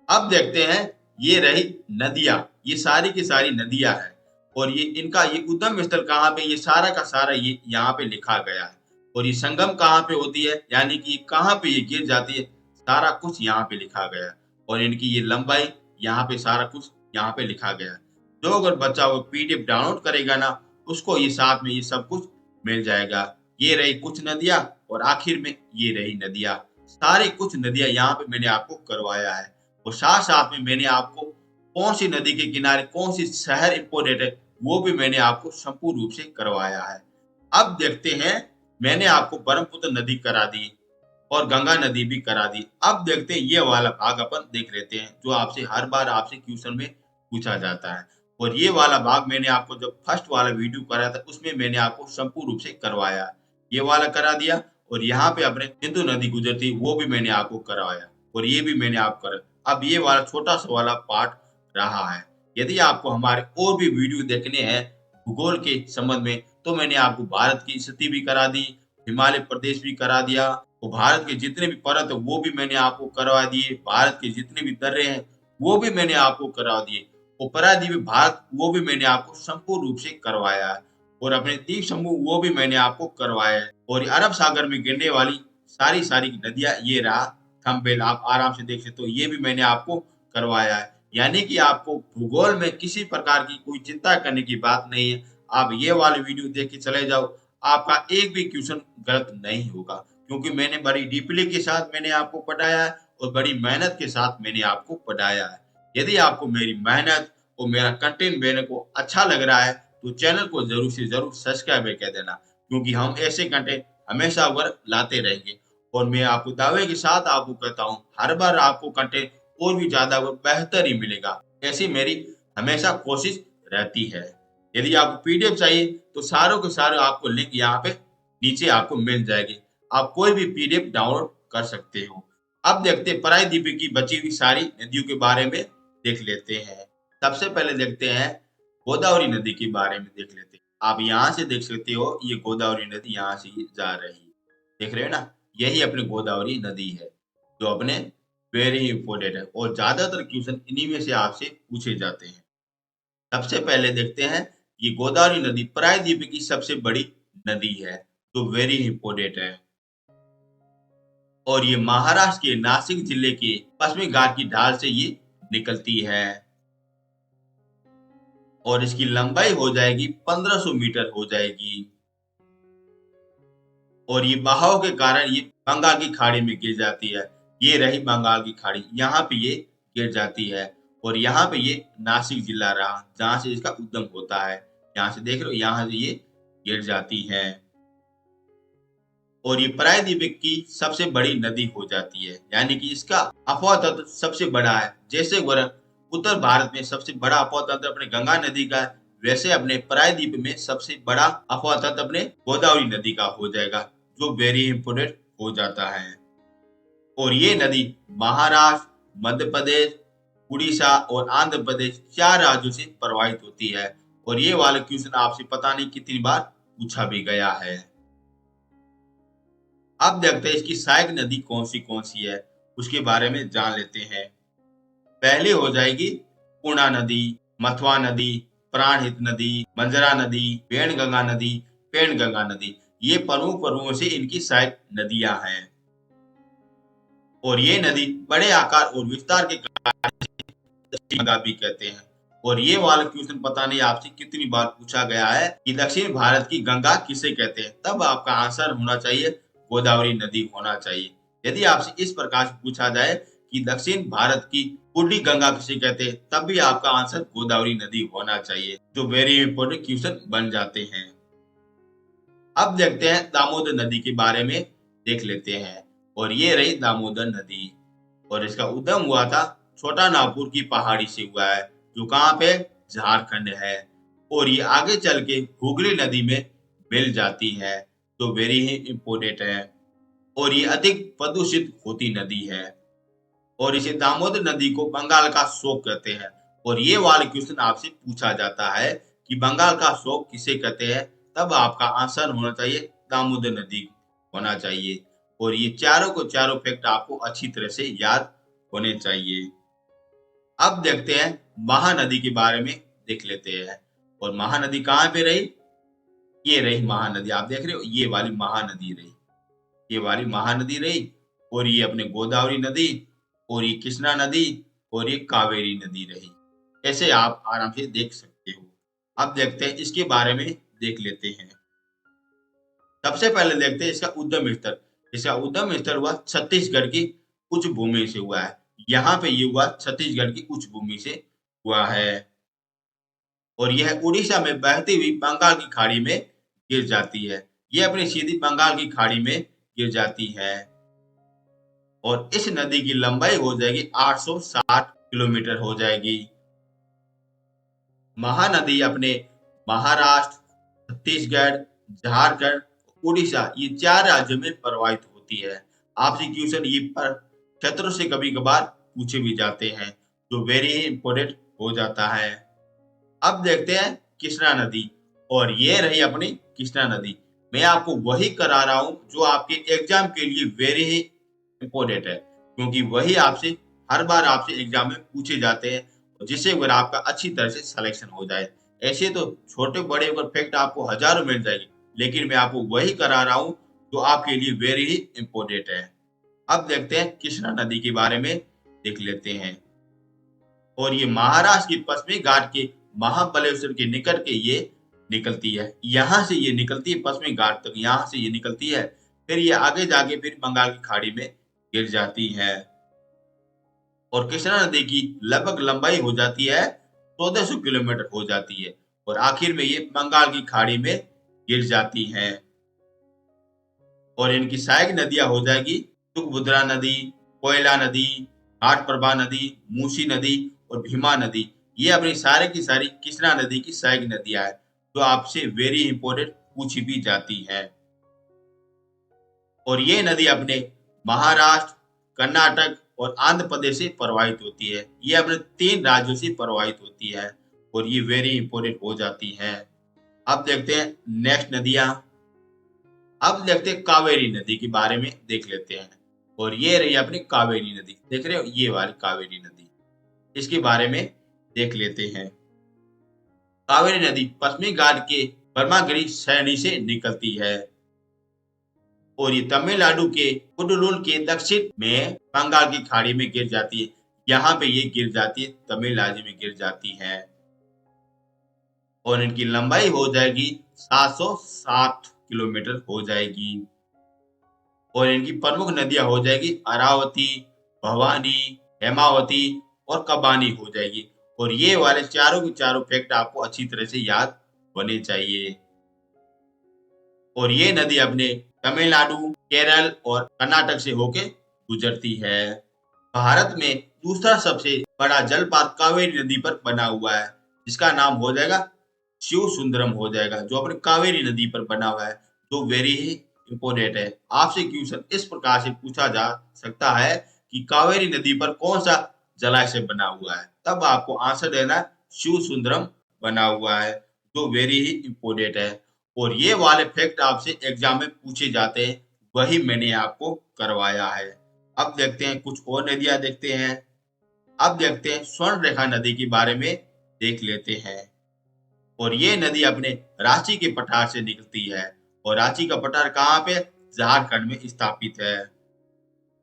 अब देखते हैं ये रही नदियां, ये सारी की सारी नदियां हैं। और ये इनका ये उद्गम स्थल कहाँ पे, ये सारा का सारा ये यहाँ पे लिखा गया है। और ये संगम कहाँ पे होती है, यानी कि कहाँ पे ये गिर जाती है, सारा कुछ यहाँ पे लिखा गया है। और इनकी ये लंबाई यहाँ पे सारा कुछ यहाँ पे लिखा गया है। जो अगर बच्चा वो पीडीएफ डाउनलोड करेगा ना, उसको ये साथ में ये सब कुछ मिल जाएगा। ये रही कुछ नदियां, और आखिर में ये रही नदियां। सारी कुछ नदियां यहाँ पे मैंने आपको करवाया है। और साथ साथ में मैंने आपको कौन सी नदी के किनारे कौन सी शहर इम्पोर्टेंट है, वो भी मैंने आपको संपूर्ण रूप से करवाया है। अब देखते हैं, मैंने आपको ब्रह्मपुत्र नदी करा दी और गंगा नदी भी करा दी। अब देखते हैं ये वाला भाग अपन देख लेते हैं, जो आपसे हर बार आपसे क्वेश्चन में पूछा जाता है। और ये वाला भाग मैंने आपको जब फर्स्ट वाला वीडियो कराया था, उसमें मैंने आपको संपूर्ण रूप से करवाया। ये वाला करा दिया, और यहाँ पे अपने सिंधु नदी गुजरती वो भी मैंने आपको करवाया, और ये भी मैंने आपको करा। अब ये वाला छोटा सा वाला पार्ट रहा है। यदि आपको हमारे और भी वीडियो देखने हैं भूगोल के संबंध में, तो मैंने आपको भारत की स्थिति भी करा दी, हिमालय प्रदेश भी करा दिया, और भारत के जितने भी पर्वत है वो भी मैंने आपको करवा दिए, भारत के जितने भी दर्रे हैं वो भी मैंने आपको करवा दिए, उपराद्वीप भारत वो भी मैंने आपको संपूर्ण रूप से करवाया है। और अपने द्वीप समूह वो भी मैंने आपको करवाया है। और अरब सागर में गिरने वाली सारी सारी नदियां, ये रहा थंबनेल, आप आराम से देख सकते हो, ये भी मैंने आपको करवाया है। यानी कि आपको भूगोल में किसी प्रकार की कोई चिंता करने की बात नहीं है। आप ये वाले वीडियो देख के चले जाओ, आपका एक भी क्वेश्चन गलत नहीं होगा, क्योंकि मैंने बड़ी डीपली के साथ मैंने आपको पढ़ाया है और बड़ी मेहनत के साथ मैंने आपको पढ़ाया है। यदि आपको मेरी मेहनत और मेरा कंटेंट मेरे को अच्छा लग रहा है तो चैनल को जरूर से जरूर सब्सक्राइब कर देना, क्योंकि हम ऐसे कंटेंट हमेशा अगर लाते रहेंगे। और मैं आपको दावे के साथ आपको कहता हूँ, हर बार आपको कंटेंट और भी ज्यादा और बेहतर ही मिलेगा। ऐसी मेरी हमेशा कोशिश रहती है। यदि आपको पीडीएफ चाहिए तो सारों के सारे आपको लिंक यहाँ पे नीचे आपको मिल जाएगी। आप कोई भी पीडीएफ डाउनलोड कर सकते हो। अब देखते हैं प्रायद्वीप की बची हुई सारी नदियों के बारे में देख लेते हैं। सबसे पहले देखते हैं गोदावरी नदी के बारे में देख लेते हैं। आप यहाँ से देख सकते हो, ये गोदावरी नदी यहाँ से ये जा रही है, देख रहे हो ना। यही अपनी गोदावरी नदी है जो अपने वेरी इंपोर्टेंट है और ज्यादातर क्वेश्चन इन्हीं में से आपसे पूछे जाते हैं। सबसे पहले देखते हैं, ये गोदावरी नदी प्रायद्वीप की सबसे बड़ी नदी है जो वेरी इंपोर्टेंट है और ये महाराष्ट्र के नासिक जिले के पश्चिमी घाट की ढाल से ये निकलती है और इसकी लंबाई हो जाएगी 1500 मीटर हो जाएगी और ये बहाव के कारण ये बंगाल की खाड़ी में गिर जाती है। ये रही बंगाल की खाड़ी, यहाँ पे ये गिर जाती है और यहाँ पे ये नासिक जिला रहा जहां से इसका उद्गम होता है। यहाँ से देख रहे हो, यहाँ से ये गिर जाती है और ये प्रायद्वीप की सबसे बड़ी नदी हो जाती है, यानी कि इसका अफवाह तंत्र सबसे बड़ा है। जैसे उत्तर भारत में सबसे बड़ा अफवाह तंत्र अपने गंगा नदी का है, वैसे अपने प्रायद्वीप में सबसे बड़ा अफवाह तंत्र अपने गोदावरी नदी का हो जाएगा, जो वेरी इंपोर्टेंट हो जाता है। और ये नदी महाराष्ट्र, मध्य प्रदेश, उड़ीसा और आंध्र प्रदेश 4 राज्यों से प्रवाहित होती है और ये वाला क्वेश्चन आपसे पता नहीं कितनी बार पूछा भी गया है। अब देखते हैं इसकी सहायक नदी कौन सी है, उसके बारे में जान लेते हैं। पहले हो जाएगी पूर्णा नदी, मथुआ नदी, प्राणहित नदी, मंजरा नदी, पेणगंगा नदी, पेणगंगा नदी। ये प्रमुख रूपों से इनकी सहायक नदियां हैं और ये नदी बड़े आकार और विस्तार के कारण गंगा भी कहते हैं। और ये वाला क्वेश्चन पता नहीं आपसे कितनी बार पूछा गया है कि दक्षिण भारत की गंगा किसे कहते हैं, तब आपका आंसर होना चाहिए गोदावरी नदी होना चाहिए। यदि आपसे इस प्रकार से पूछा जाए कि दक्षिण भारत की पूर्वी गंगा किसे कहते हैं, तब भी आपका आंसर गोदावरी नदी होना चाहिए, जो वेरी इंपोर्टेंट क्वेश्चन बन जाते हैं। अब देखते हैं दामोदर नदी के बारे में देख लेते हैं और ये रही दामोदर नदी और इसका उद्गम हुआ था छोटा नागपुर की पहाड़ी से हुआ है, जो कहाँ पे झारखंड है और ये आगे चल के हुगली नदी में मिल जाती है, तो वेरी ही इम्पोर्टेंट है और ये अधिक प्रदूषित होती नदी है और इसे दामोदर नदी को बंगाल का शोक कहते हैं। और ये वाला क्वेश्चन आपसे पूछा जाता है कि बंगाल का शोक किसे कहते हैं, तब आपका आंसर होना चाहिए दामोदर नदी होना चाहिए और ये चारों को चारों फैक्ट आपको अच्छी तरह से याद होने चाहिए। अब देखते हैं महानदी के बारे में देख लेते हैं और महानदी कहाँ पे रही, ये रही महानदी, आप देख रहे हो, ये वाली महानदी रही, ये वाली महानदी रही और ये अपने गोदावरी नदी और ये कृष्णा नदी और ये कावेरी नदी रही। ऐसे आप आराम से देख सकते हो। अब देखते हैं इसके बारे में देख लेते हैं। सबसे पहले देखते हैं इसका उद्गम स्थल। इसका उद्गम स्थल हुआ छत्तीसगढ़ की उच्च भूमि से हुआ है। यहाँ पे ये हुआ छत्तीसगढ़ की उच्च भूमि से हुआ है और यह उड़ीसा में बहती हुई बंगाल की खाड़ी में गिर जाती है। ये अपनी सीधी बंगाल की खाड़ी में गिर जाती है और इस नदी की लंबाई हो जाएगी 860 किलोमीटर हो जाएगी। महानदी अपने महाराष्ट्र, छत्तीसगढ़, झारखंड, उड़ीसा ये 4 राज्यों में प्रवाहित होती है। आपसे क्वेश्चन ये पर क्षेत्रों से कभी कभार पूछे भी जाते हैं, जो वेरी इंपोर्टेंट हो जाता है। अब देखते हैं कृष्णा नदी और ये रही अपनी कृष्णा नदी। मैं आपको वही करा रहा हूं जो आपके एग्जाम के लिए वेरी ही इंपोर्टेंट है, क्योंकि वही आपसे हर बार आपसे एग्जाम में पूछे जाते हैं, जिससे अगर आपका अच्छी तरह से सिलेक्शन हो जाए। ऐसे तो छोटे बड़े अगर फैक्ट आपको हजारों मिल जाएगी, लेकिन मैं आपको वही करा रहा हूँ जो आपके लिए वेरी ही इंपोर्टेंट है। अब देखते हैं कृष्णा नदी के बारे में देख लेते हैं और ये महाराष्ट्र के पश्चिमी घाट के महाबलेश्वर के निकट के ये निकलती है। यहाँ से ये निकलती है पश्चिमी घाट तक, यहाँ से ये निकलती है, फिर ये आगे जाके फिर बंगाल की खाड़ी में गिर जाती है और कृष्णा नदी की लगभग लंबाई हो जाती है 1400 किलोमीटर हो जाती है और आखिर में ये बंगाल की खाड़ी में गिर जाती हैं। और इनकी सहायक नदियां हो जाएगी तुंगभद्रा नदी, कोयला नदी, घाटप्रभा नदी, मूसी नदी और भीमा नदी। ये अपनी सारे की सारी कृष्णा नदी की सहायक नदियां हैं, जो आपसे वेरी इंपॉर्टेंट पूछी भी जाती है। और ये नदी अपने महाराष्ट्र, कर्नाटक और आंध्र प्रदेश से प्रवाहित होती है। ये अपने 3 राज्यों से प्रवाहित होती है और ये वेरी इंपॉर्टेंट हो जाती है। अब देखते हैं नेक्स्ट नदियां। अब देखते हैं कावेरी नदी के बारे में देख लेते हैं। और ये रही अपनी कावेरी नदी, देख रहे हो ये वाली कावेरी नदी, इसके बारे में देख लेते हैं। कावेरी नदी पश्चिमी घाट के ब्रह्मगिरी श्रेणी से निकलती है और ये तमिलनाडु के कुडलूर के दक्षिण में बंगाल की खाड़ी में गिर जाती है। यहाँ पे ये गिर जाती है, तमिलनाडु में गिर जाती है और इनकी लंबाई हो जाएगी 707 किलोमीटर हो जाएगी। और इनकी प्रमुख नदियां हो जाएगी अरावती, भवानी, हेमावती और कबानी हो जाएगी। और ये वाले चारों के चारों फैक्ट आपको अच्छी तरह से याद होने चाहिए। और ये नदी अपने तमिलनाडु, केरल और कर्नाटक से होके गुजरती है। भारत में दूसरा सबसे बड़ा जलपात कावेरी नदी पर बना हुआ है, जिसका नाम हो जाएगा शिव सुंदरम हो जाएगा, जो अपने कावेरी नदी पर बना हुआ है, जो वेरी ही इंपोर्टेंट है। आपसे क्वेश्चन इस प्रकार से पूछा जा सकता है कि कावेरी नदी पर कौन सा जलाशय बना हुआ है, तब आपको आंसर देना है शिव सुंदरम बना हुआ है, जो वेरी ही इंपोर्टेंट है। और ये वाले फैक्ट आपसे एग्जाम में पूछे जाते हैं, वही मैंने आपको करवाया है। अब देखते हैं कुछ और नदियां देखते हैं। अब देखते हैं स्वर्ण रेखा नदी के बारे में देख लेते हैं। और ये नदी अपने रांची के पठार से निकलती है और रांची का पठार कहाँ पे, झारखंड में स्थापित है।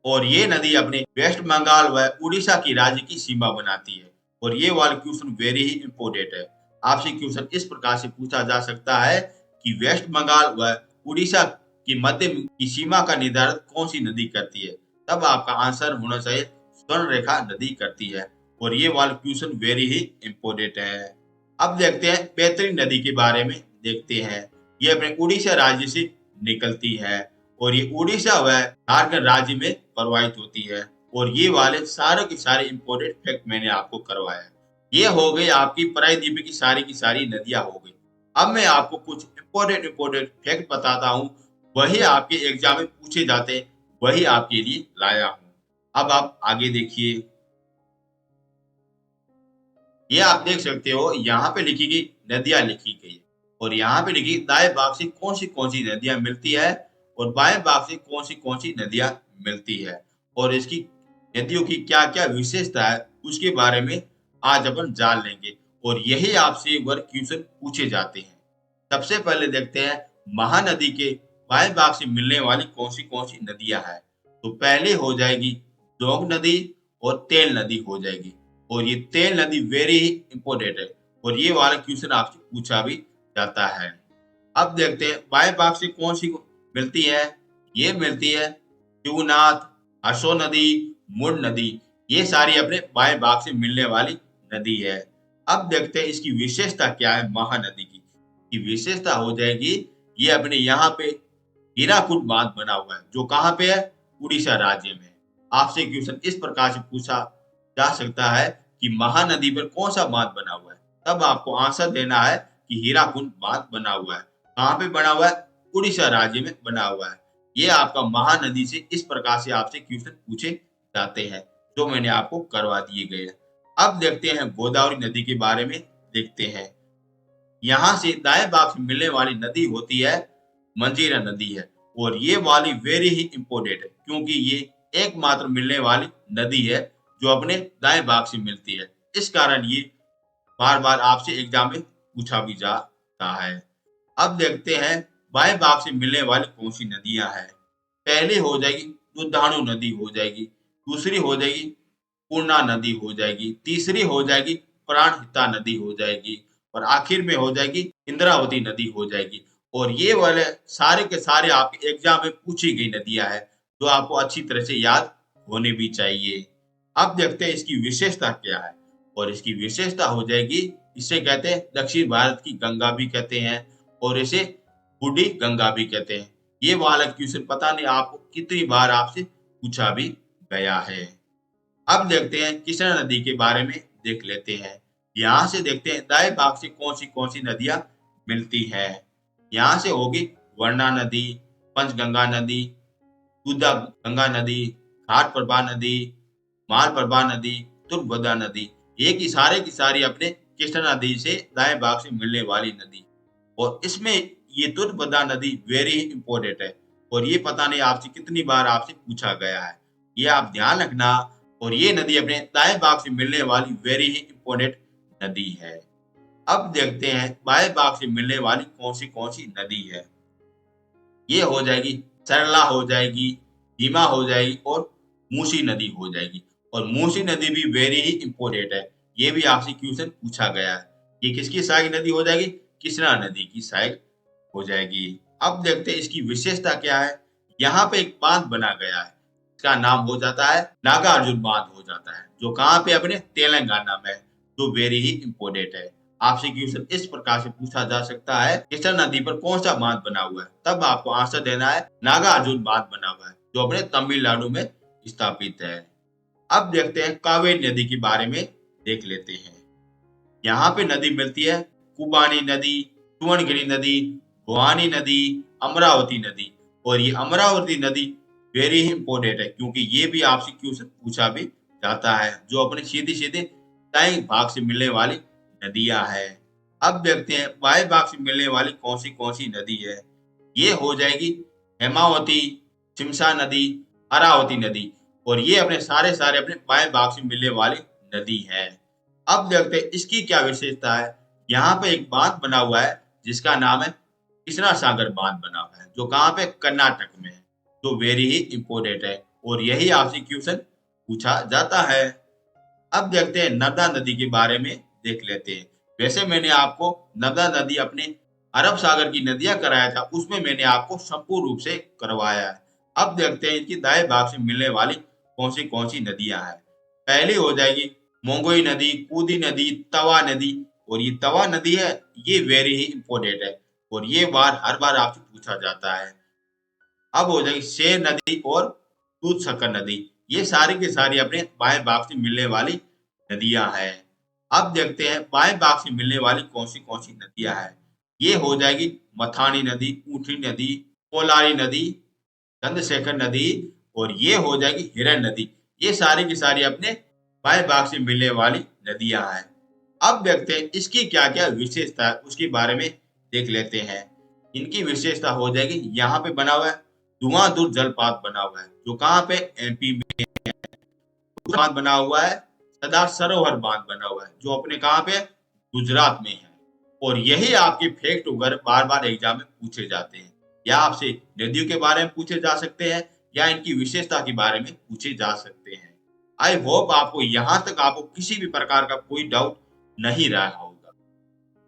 और ये नदी अपने वेस्ट बंगाल व उड़ीसा की राज्य की सीमा बनाती है। और ये वाला क्वेश्चन वेरी ही इंपोर्टेंट है। आपसे क्वेश्चन इस प्रकार से पूछा जा सकता है कि वेस्ट बंगाल व उड़ीसा की मध्य की सीमा का निर्धारण कौन सी नदी करती है, तब आपका आंसर होना चाहिए स्वर्ण रेखा नदी करती है। और ये वाला क्वेश्चन वेरी ही इंपोर्टेंट है। अब देखते हैं बैतरणी नदी के बारे में देखते हैं। ये अपने उड़ीसा राज्य से निकलती है और ये उड़ीसा व झारखंड राज्य में प्रवाहित होती है। और ये वाले सारे के सारे इंपोर्टेंट फैक्ट मैंने आपको करवाया। ये हो गई आपकी प्रायद्वीप की सारी नदियां हो गई। अब मैं आपको कुछ इंपोर्टेंट फैक्ट बताता हूँ, वही आपके एग्जाम में पूछे जाते हैं, वही आपके लिए लाया हूँ। अब आप आगे देखिए, ये आप देख सकते हो यहाँ पे लिखी गई नदियां लिखी गई है और यहाँ पे लिखी दाएं भाग से कौन सी नदियां मिलती है और बाएं भाग से कौन सी नदियां मिलती है और इसकी नदियों की क्या क्या विशेषता है, उसके बारे में आज अपन जान लेंगे। और यही आपसे वर्ग क्वेश्चन पूछे जाते हैं। सबसे पहले देखते हैं महानदी के बाएं भाग से मिलने वाली कौन सी नदियां हैं। तो पहले हो जाएगी डोंग नदी और तेल नदी हो जाएगी। और ये तेल नदी वेरी इंपोर्टेंट है और ये वाला क्वेश्चन आपसे पूछा भी जाता है। अब देखते हैं बाएं भाग से कौन सी मिलती है। ये मिलती है शिवनाथ, हर्षो नदी, मुड़ नदी। ये सारी अपने बाएं भाग से मिलने वाली नदी है। अब देखते हैं इसकी विशेषता क्या है महानदी की। की विशेषता हो जाएगी, ये अपने यहाँ पे हीराकुद बांध बना हुआ है, जो कहाँ पे है, उड़ीसा राज्य में। आपसे क्वेश्चन इस प्रकार से पूछा जा सकता है कि महानदी पर कौन सा बांध बना हुआ है, तब आपको आंसर देना है कि हीराकुंड बांध बना हुआ है। कहाँ पे बना हुआ है, उड़ीसा राज्य में बना हुआ है। ये आपका महानदी से इस प्रकार से आपसे क्वेश्चन पूछे जाते हैं, जो मैंने आपको करवा दिए गए हैं। अब देखते हैं गोदावरी नदी के बारे में देखते हैं। यहाँ से दाएं भाग से मिलने वाली नदी होती है मंजीरा नदी है और ये वाली वेरी ही इंपोर्टेंट है, क्योंकि ये एकमात्र मिलने वाली नदी है जो अपने दाएं भाग से मिलती है। इस कारण ये बार बार आपसे एग्जाम में पूछा भी जाता है। अब देखते हैं बाएं भाग से मिलने वाली कौन सी नदियां हैं। पहली हो जाएगी दुधाणु नदी हो जाएगी, दूसरी हो जाएगी पूर्णा नदी हो जाएगी, तीसरी हो जाएगी प्राणहिता नदी हो जाएगी और आखिर में हो जाएगी इंद्रावती नदी हो जाएगी। और ये वाले सारे के सारे आपके एग्जाम में पूछी गई नदियां हैं, जो आपको अच्छी तरह से याद होने भी चाहिए। अब देखते हैं इसकी विशेषता क्या है। और इसकी विशेषता हो जाएगी, इसे कहते हैं दक्षिण भारत की गंगा भी कहते हैं और इसे बूढ़ी गंगा भी कहते हैं। ये वाला क्वेश्चन पता नहीं आपको कितनी बार आपसे पूछा भी गया है। अब देखते हैं कृष्णा नदी के बारे में देख लेते हैं। यहाँ से देखते हैं दाएं भाग से कौन सी नदियां मिलती हैं। यहाँ से होगी वर्णा नदी, पंचगंगा नदी, तुदा गंगा नदी, घाट प्रभा नदी, माल प्रभा नदी, तुर्भद्रा नदी। ये की सारी अपने कृष्णा नदी से दाएं भाग से मिलने वाली नदी। और इसमें ये तुर्भद्रा नदी वेरी इंपॉर्टेंट है और ये पता नहीं आपसे कितनी बार आपसे पूछा गया है। ये आप ध्यान रखना। और ये नदी अपने दाएं भाग से मिलने वाली वेरी ही इंपॉर्टेंट नदी है। अब देखते हैं बाएं भाग से मिलने वाली कौन सी नदी है। ये हो जाएगी सरला हो जाएगी, भीमा हो जाएगी और मूसी नदी हो जाएगी। और मूसी नदी भी वेरी ही इंपॉर्टेंट है। ये भी आपसे क्वेश्चन पूछा गया है। ये किसकी सहायक नदी हो जाएगी? कृष्णा नदी की सहायक हो जाएगी। अब देखते हैं इसकी विशेषता क्या है। यहाँ पे एक बांध बना गया है, इसका नाम हो जाता है नागार्जुन बांध हो जाता है, जो कहाँ पे अपने तेलंगाना में है, जो वेरी ही इंपॉर्टेंट है। आपसे क्वेश्चन इस प्रकार से पूछा जा सकता है, कृष्णा नदी पर कौन सा बांध बना हुआ है, तब आपको आंसर देना है नागार्जुन बांध बना हुआ है, जो अपने तमिलनाडु में स्थापित है। अब देखते हैं कावेरी नदी के बारे में देख लेते हैं। यहाँ पे नदी मिलती है कुबानी नदी, सुवर्णगिरी नदी, भवानी नदी, अमरावती नदी। और ये अमरावती नदी वेरी इंपॉर्टेंट है क्योंकि ये भी आपसे क्वेश्चन पूछा भी जाता है, जो अपने सीधे सीधे दाएं भाग से मिलने वाली नदियां है। अब देखते हैं बाएं भाग से मिलने वाली कौन सी नदी है। ये हो जाएगी हेमावती, शिमसा नदी, अरावती नदी। और ये अपने सारे अपने बाएं भाग से मिलने वाली नदी है। अब देखते हैं इसकी क्या विशेषता है। यहाँ पे एक बांध बना हुआ है जिसका नाम है कृष्णा सागर बांध बना हुआ है, जो कहाँ पे कर्नाटक में है, जो वेरी ही इंपॉर्टेंट है और यही आपसे क्वेश्चन पूछा जाता है। अब देखते हैं नर्मदा नदी के बारे में देख लेते हैं। वैसे मैंने आपको नर्मदा नदी अपने अरब सागर की नदियां कराया था, उसमें मैंने आपको संपूर्ण रूप से करवाया है। अब देखते हैं इनकी दाएं भाग से मिलने वाली कौन सी नदियां हैं। पहली हो जाएगी मोंगोई नदी, कूदी नदी, तवा नदी। और ये तवा नदी है, ये वेरी ही इंपॉर्टेंट है और ये हर बार आपसे पूछा जाता है। अब हो जाएगी शेर नदी और दूध शक्कर नदी। ये सारी की सारी अपने बाएं भाग से मिलने वाली नदियां हैं। अब देखते हैं बाएं भाग से मिलने वाली कौन सी नदियां हैं। ये हो जाएगी मथानी नदी, ऊंटरी नदी, कोलारी नदी, चंद्रशेखर नदी। और ये हो जाएगी हिरन नदी। ये सारी की सारी अपने बाएं भाग से मिलने वाली नदियां हैं। अब देखते हैं इसकी क्या क्या विशेषता है, उसके बारे में देख लेते हैं। इनकी विशेषता हो जाएगी, यहाँ पे बना हुआ है धुआंधर जलपात बना हुआ है, जो कहाँ पे एमपी में बांध बना हुआ है। सरदार सरोवर बांध बना हुआ है, जो अपने कहाँ पे गुजरात में है। और यही आपके फैक्ट वगैरह बार बार एग्जाम में पूछे जाते हैं, या आपसे नदियों के बारे में पूछे जा सकते हैं या इनकी विशेषता के बारे में पूछे जा सकते हैं। आई होप आपको यहाँ तक आपको किसी भी प्रकार का कोई डाउट नहीं रहा होगा।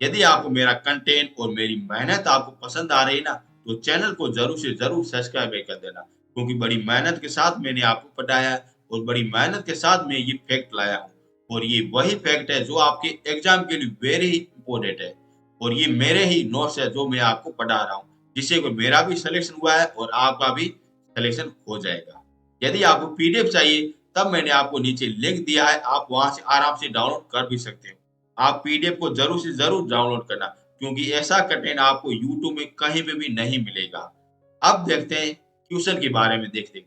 यदि आपको मेरा कंटेंट और मेरी मेहनत आपको पसंद आ रही है ना, तो चैनल को जरूर से जरूर सब्सक्राइब कर देना, क्योंकि बड़ी मेहनत के साथ मैंने आपको पढ़ाया और बड़ी मेहनत के साथ मैं ये फैक्ट लाया हूँ। और ये वही फैक्ट है जो आपके एग्जाम के लिए वेरी इंपॉर्टेंट है। और ये मेरे ही नोट्स है जो मैं आपको पढ़ा रहा हूँ, जिससे कोई मेरा भी सिलेक्शन हुआ है और आपका भी सिलेक्शन हो जाएगा। यदि आपको पीडीएफ चाहिए, तब मैंने आपको नीचे लिंक दिया है, आप वहां से आराम से डाउनलोड कर भी सकते हो। आप पीडीएफ को जरूर से जरूर डाउनलोड करना, क्योंकि ऐसा कंटेंट आपको यूट्यूब में कहीं पे भी नहीं मिलेगा। अब देखते हैं क्वेश्चन के बारे में देखते हैं,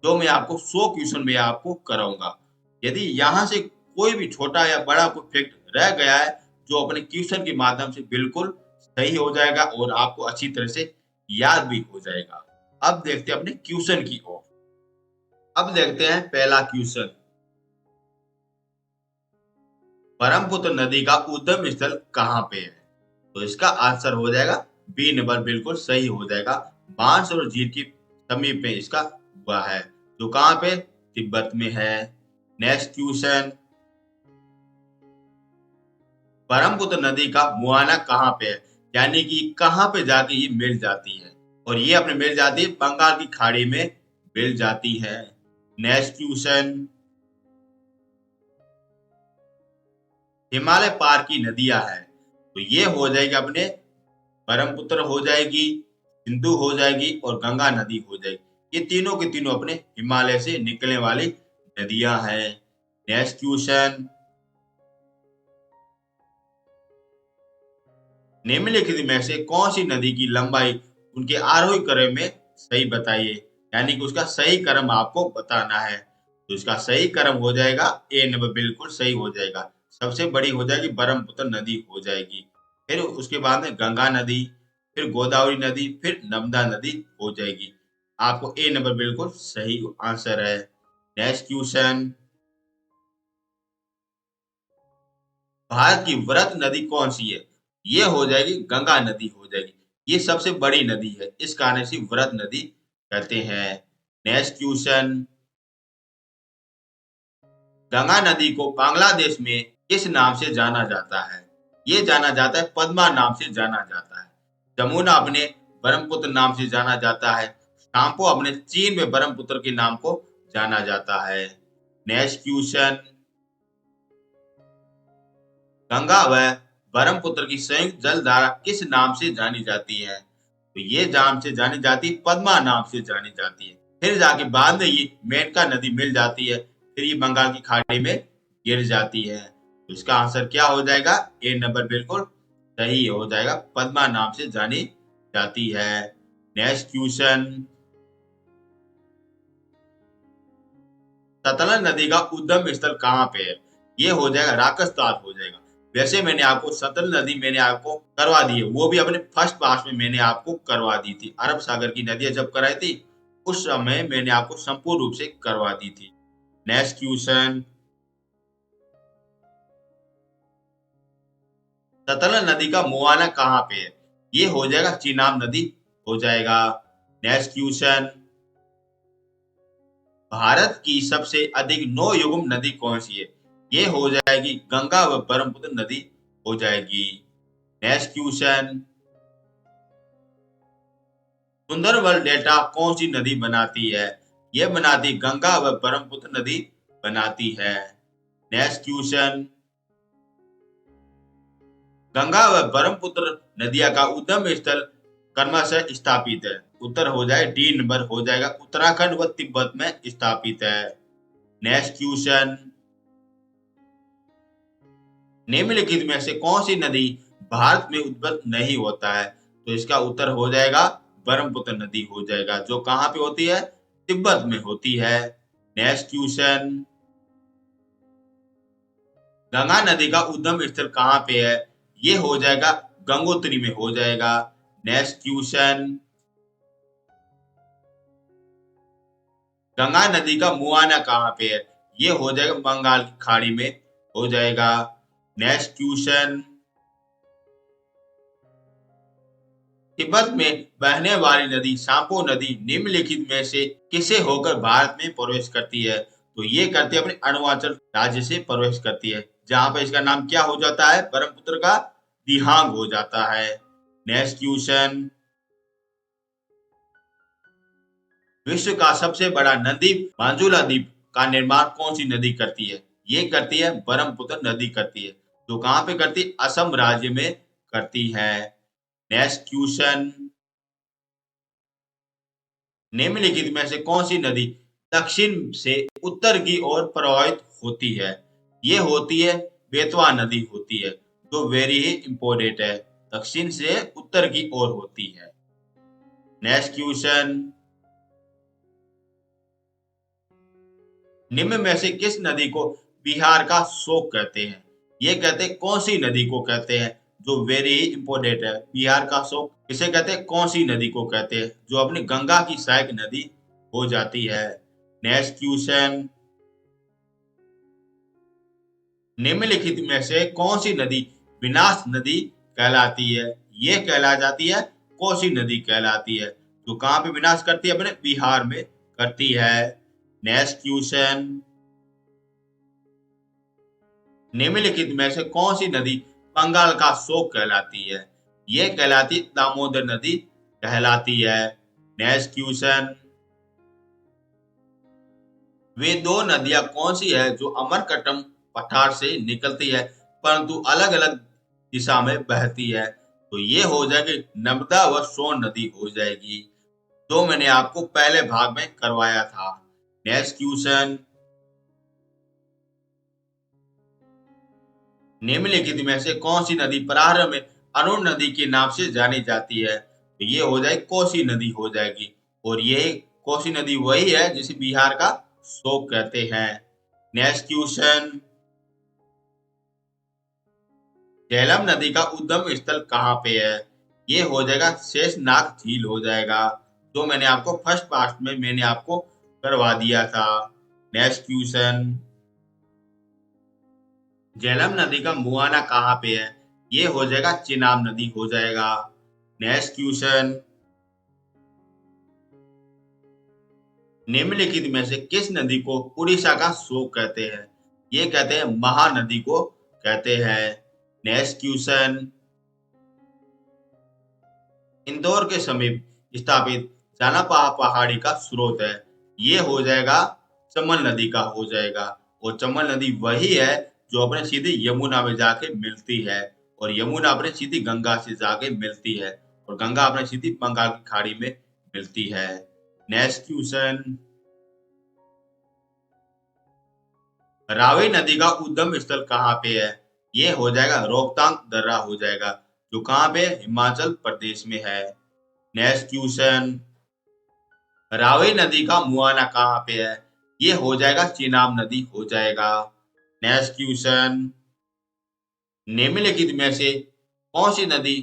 जो मैं आपको 100 क्वेश्चन में आपको कराऊंगा। यदि यहाँ से कोई भी छोटा या बड़ा कोई फैक्ट रह गया है, जो अपने क्वेश्चन के माध्यम से बिल्कुल सही हो जाएगा और आपको अच्छी तरह से याद भी हो जाएगा। अब देखते हैं अपने क्वेश्चन की ओर। अब देखते हैं पहला क्वेश्चन, ब्रह्मपुत्र नदी का उद्गम स्थल कहाँ पे है? तो इसका आंसर हो जाएगा बी नंबर, बिल्कुल सही हो जाएगा। मानसरोवर झील के समीप में इसका हुआ है, जो कहाँ पे? तिब्बत में है। नेक्स्ट क्वेश्चन, ब्रह्मपुत्र नदी का मुहाना कहाँ पे है, यानी कि कहाँ पे जाके ये मिल जाती है? और ये अपने मिल जाती है बंगाल की खाड़ी में मिल जाती है। नेक्स्ट क्वेश्चन, हिमालय पार की नदियां हैं, तो ये हो जाएगी अपने ब्रह्मपुत्र हो जाएगी, सिंधु हो जाएगी और गंगा नदी हो जाएगी। ये तीनों के तीनों अपने हिमालय से निकलने वाली नदियां हैं। नेक्स्ट क्वेश्चन, निम्नलिखित में से कौन सी नदी की लंबाई उनके आरोही क्रम में सही बताइए, यानी कि उसका सही क्रम आपको बताना है। तो इसका सही क्रम हो जाएगा ए नंबर, बिल्कुल सही हो जाएगा। सबसे बड़ी हो जाएगी ब्रह्मपुत्र नदी हो जाएगी, फिर उसके बाद में गंगा नदी, फिर गोदावरी नदी, फिर नर्मदा नदी हो जाएगी। आपको ए नंबर बिल्कुल सही आंसर है। नेक्स्ट क्वेश्चन, भारत की वृहत नदी कौन सी है? ये हो जाएगी गंगा नदी हो जाएगी। ये सबसे बड़ी नदी है, इस कारण से वृहत नदी कहते हैं। नेक्स्ट क्वेश्चन, गंगा नदी को बांग्लादेश में किस नाम से जाना जाता है? ये जाना जाता है पद्मा नाम से जाना जाता है। जमुना अपने ब्रह्मपुत्र नाम से जाना जाता है। शाम्पो अपने चीन में ब्रह्मपुत्र के नाम को जाना जाता है। नेक्स्ट क्वेश्चन, गंगा व ब्रह्मपुत्र की संयुक्त जलधारा किस नाम से जानी जाती है? तो ये नाम से जानी जाती है, पद्मा नाम से जानी जाती है। फिर जाके बाद में ये मेनका नदी मिल जाती है, फिर ये बंगाल की खाड़ी में गिर जाती है। तो इसका आंसर क्या हो जाएगा? ए नंबर बिल्कुल सही हो जाएगा, पद्मा नाम से जानी जाती है। नेक्स्ट क्वेश्चन, सतलज नदी का उद्गम स्थल कहाँ पे है? ये हो जाएगा राजस्थान हो जाएगा। वैसे मैंने आपको सतलज नदी मैंने आपको करवा दी है, वो भी अपने फर्स्ट पास में मैंने आपको करवा दी थी। अरब सागर की नदियां जब कराई थी उस समय मैंने आपको संपूर्ण रूप से करवा दी थी। नेक्स्ट क्वेश्चन, सतलज नदी का मुहाना कहाँ पे है? ये हो जाएगा चीनाब नदी हो जाएगा। नेक्स्ट क्वेश्चन, भारत की सबसे अधिक नौ युग्म नदी कौन सी है? ये हो जाएगी गंगा व ब्रह्मपुत्र नदी हो जाएगी। नेक्स्ट क्वेश्चन, सुंदरबन डेल्टा कौन सी नदी बनाती है? ये बनाती गंगा व ब्रह्मपुत्र नदी बनाती है। नेक्स्ट क्वेश्चन, गंगा व ब्रह्मपुत्र नदिया का उद्गम स्थल क्रमशः स्थापित है। उत्तर हो जाए डी नंबर हो जाएगा, उत्तराखंड व तिब्बत में स्थापित है। नेक्स्ट क्वेश्चन, निम्नलिखित में से कौन सी नदी भारत में उद्भव नहीं होता है? तो इसका उत्तर हो जाएगा ब्रह्मपुत्र नदी हो जाएगा, जो कहाँ पे होती है? तिब्बत में होती है। नेक्स्ट क्वेश्चन, गंगा नदी का उद्गम स्थल कहाँ पे है? ये हो जाएगा गंगोत्री में हो जाएगा। नेक्स्ट क्वेश्चन, गंगा नदी का मुहाना कहाँ पे है? ये हो जाएगा बंगाल की खाड़ी में हो जाएगा। नेक्स्ट क्वेश्चन, तिब्बत में बहने वाली नदी सांपो नदी निम्नलिखित में से किसे होकर भारत में प्रवेश करती है? तो ये करती है अपने अरुणाचल राज्य से प्रवेश करती है, जहां पर इसका नाम क्या हो जाता है? ब्रह्मपुत्र का दिहांग हो जाता है। नेक्स्ट क्वेश्चन, विश्व का सबसे बड़ा नदी मांजुला द्वीप का निर्माण कौन सी नदी करती है? ये करती है ब्रह्मपुत्र नदी करती है, जो कहां पे करती है? असम राज्य में करती है। नेक्स्ट क्वेश्चन, निम्नलिखित में से कौन सी नदी दक्षिण से उत्तर की ओर प्रवाहित होती है? ये होती है बेतवा नदी होती है, जो वेरी ही इंपोर्टेंट है, दक्षिण से उत्तर की ओर होती है। नेक्स्ट क्वेश्चन, निम्न में से किस नदी को बिहार का शोक कहते हैं? ये कहते हैं कौन सी नदी को कहते हैं, जो वेरी इंपोर्टेंट है। बिहार का शोक किसे कहते हैं? कौन सी नदी को कहते हैं, जो अपनी गंगा की सहायक नदी हो जाती है। नेक्स्ट क्वेश्चन, निम्नलिखित में से कौन सी नदी विनाश नदी कहलाती है? ये कहला जाती है कोसी नदी कहलाती है, जो कहां पे विनाश करती है? अपने बिहार में करती है। नेक्स्ट क्वेश्चन, निम्नलिखित में से कौन सी नदी बंगाल का शोक कहलाती है? ये कहलाती दामोदर नदी कहलाती है। नेक्स्ट क्वेश्चन, वे दो नदियां कौन सी है जो अमरकटम पठार से निकलती है? परंतु अलग अलग दिशा में बहती है। तो ये हो जाएगी नर्मदा व सोन नदी हो जाएगी, जो मैंने आपको पहले भाग में करवाया था। नेक्स्ट क्वेश्चन, निम्नलिखित में से कौन सी नदी प्रारंभ में अरुण नदी के नाम से जानी जाती है? तो ये हो जाएगी कोसी नदी हो जाएगी, और ये कोसी नदी वही है जिसे बिहार का शोक कहते हैं। नेक्स्ट क्वेश्चन, झेलम नदी का उद्गम स्थल कहाँ पे है? ये हो जाएगा शेषनाग झील हो जाएगा, जो मैंने आपको फर्स्ट पार्ट में मैंने आपको करवा दिया था। नेक्स्ट क्वेश्चन, झेलम नदी का मुहाना कहाँ पे है? ये हो जाएगा चिनाब नदी हो जाएगा। नेक्स्ट क्वेश्चन, निम्नलिखित में से किस नदी को उड़ीसा का शोक कहते हैं? ये कहते हैं महानदी को कहते हैं। नेक्स्ट क्वेश्चन, इंदौर के समीप स्थापित जानापा पहाड़ी का स्रोत है? ये हो जाएगा चमन नदी का हो जाएगा, और चमन नदी वही है जो अपने सीधी यमुना में जाके मिलती है, और यमुना अपने सीधी गंगा से जाके मिलती है, और गंगा अपने सीधी बंगाल की खाड़ी में मिलती है। नेक्स्ट क्वेश्चन, रावी नदी का उद्गम स्थल कहाँ पे है? ये हो जाएगा रोहतांग दर्रा हो जाएगा, जो कहाँ पे हिमाचल प्रदेश में है। नेक्स्ट क्वेश्चन, रावी नदी का मुहाना कहाँ पे है? ये हो जाएगा चिनाब नदी हो जाएगा। नेक्स्ट क्वेश्चन, निम्नलिखित में से कौन सी नदी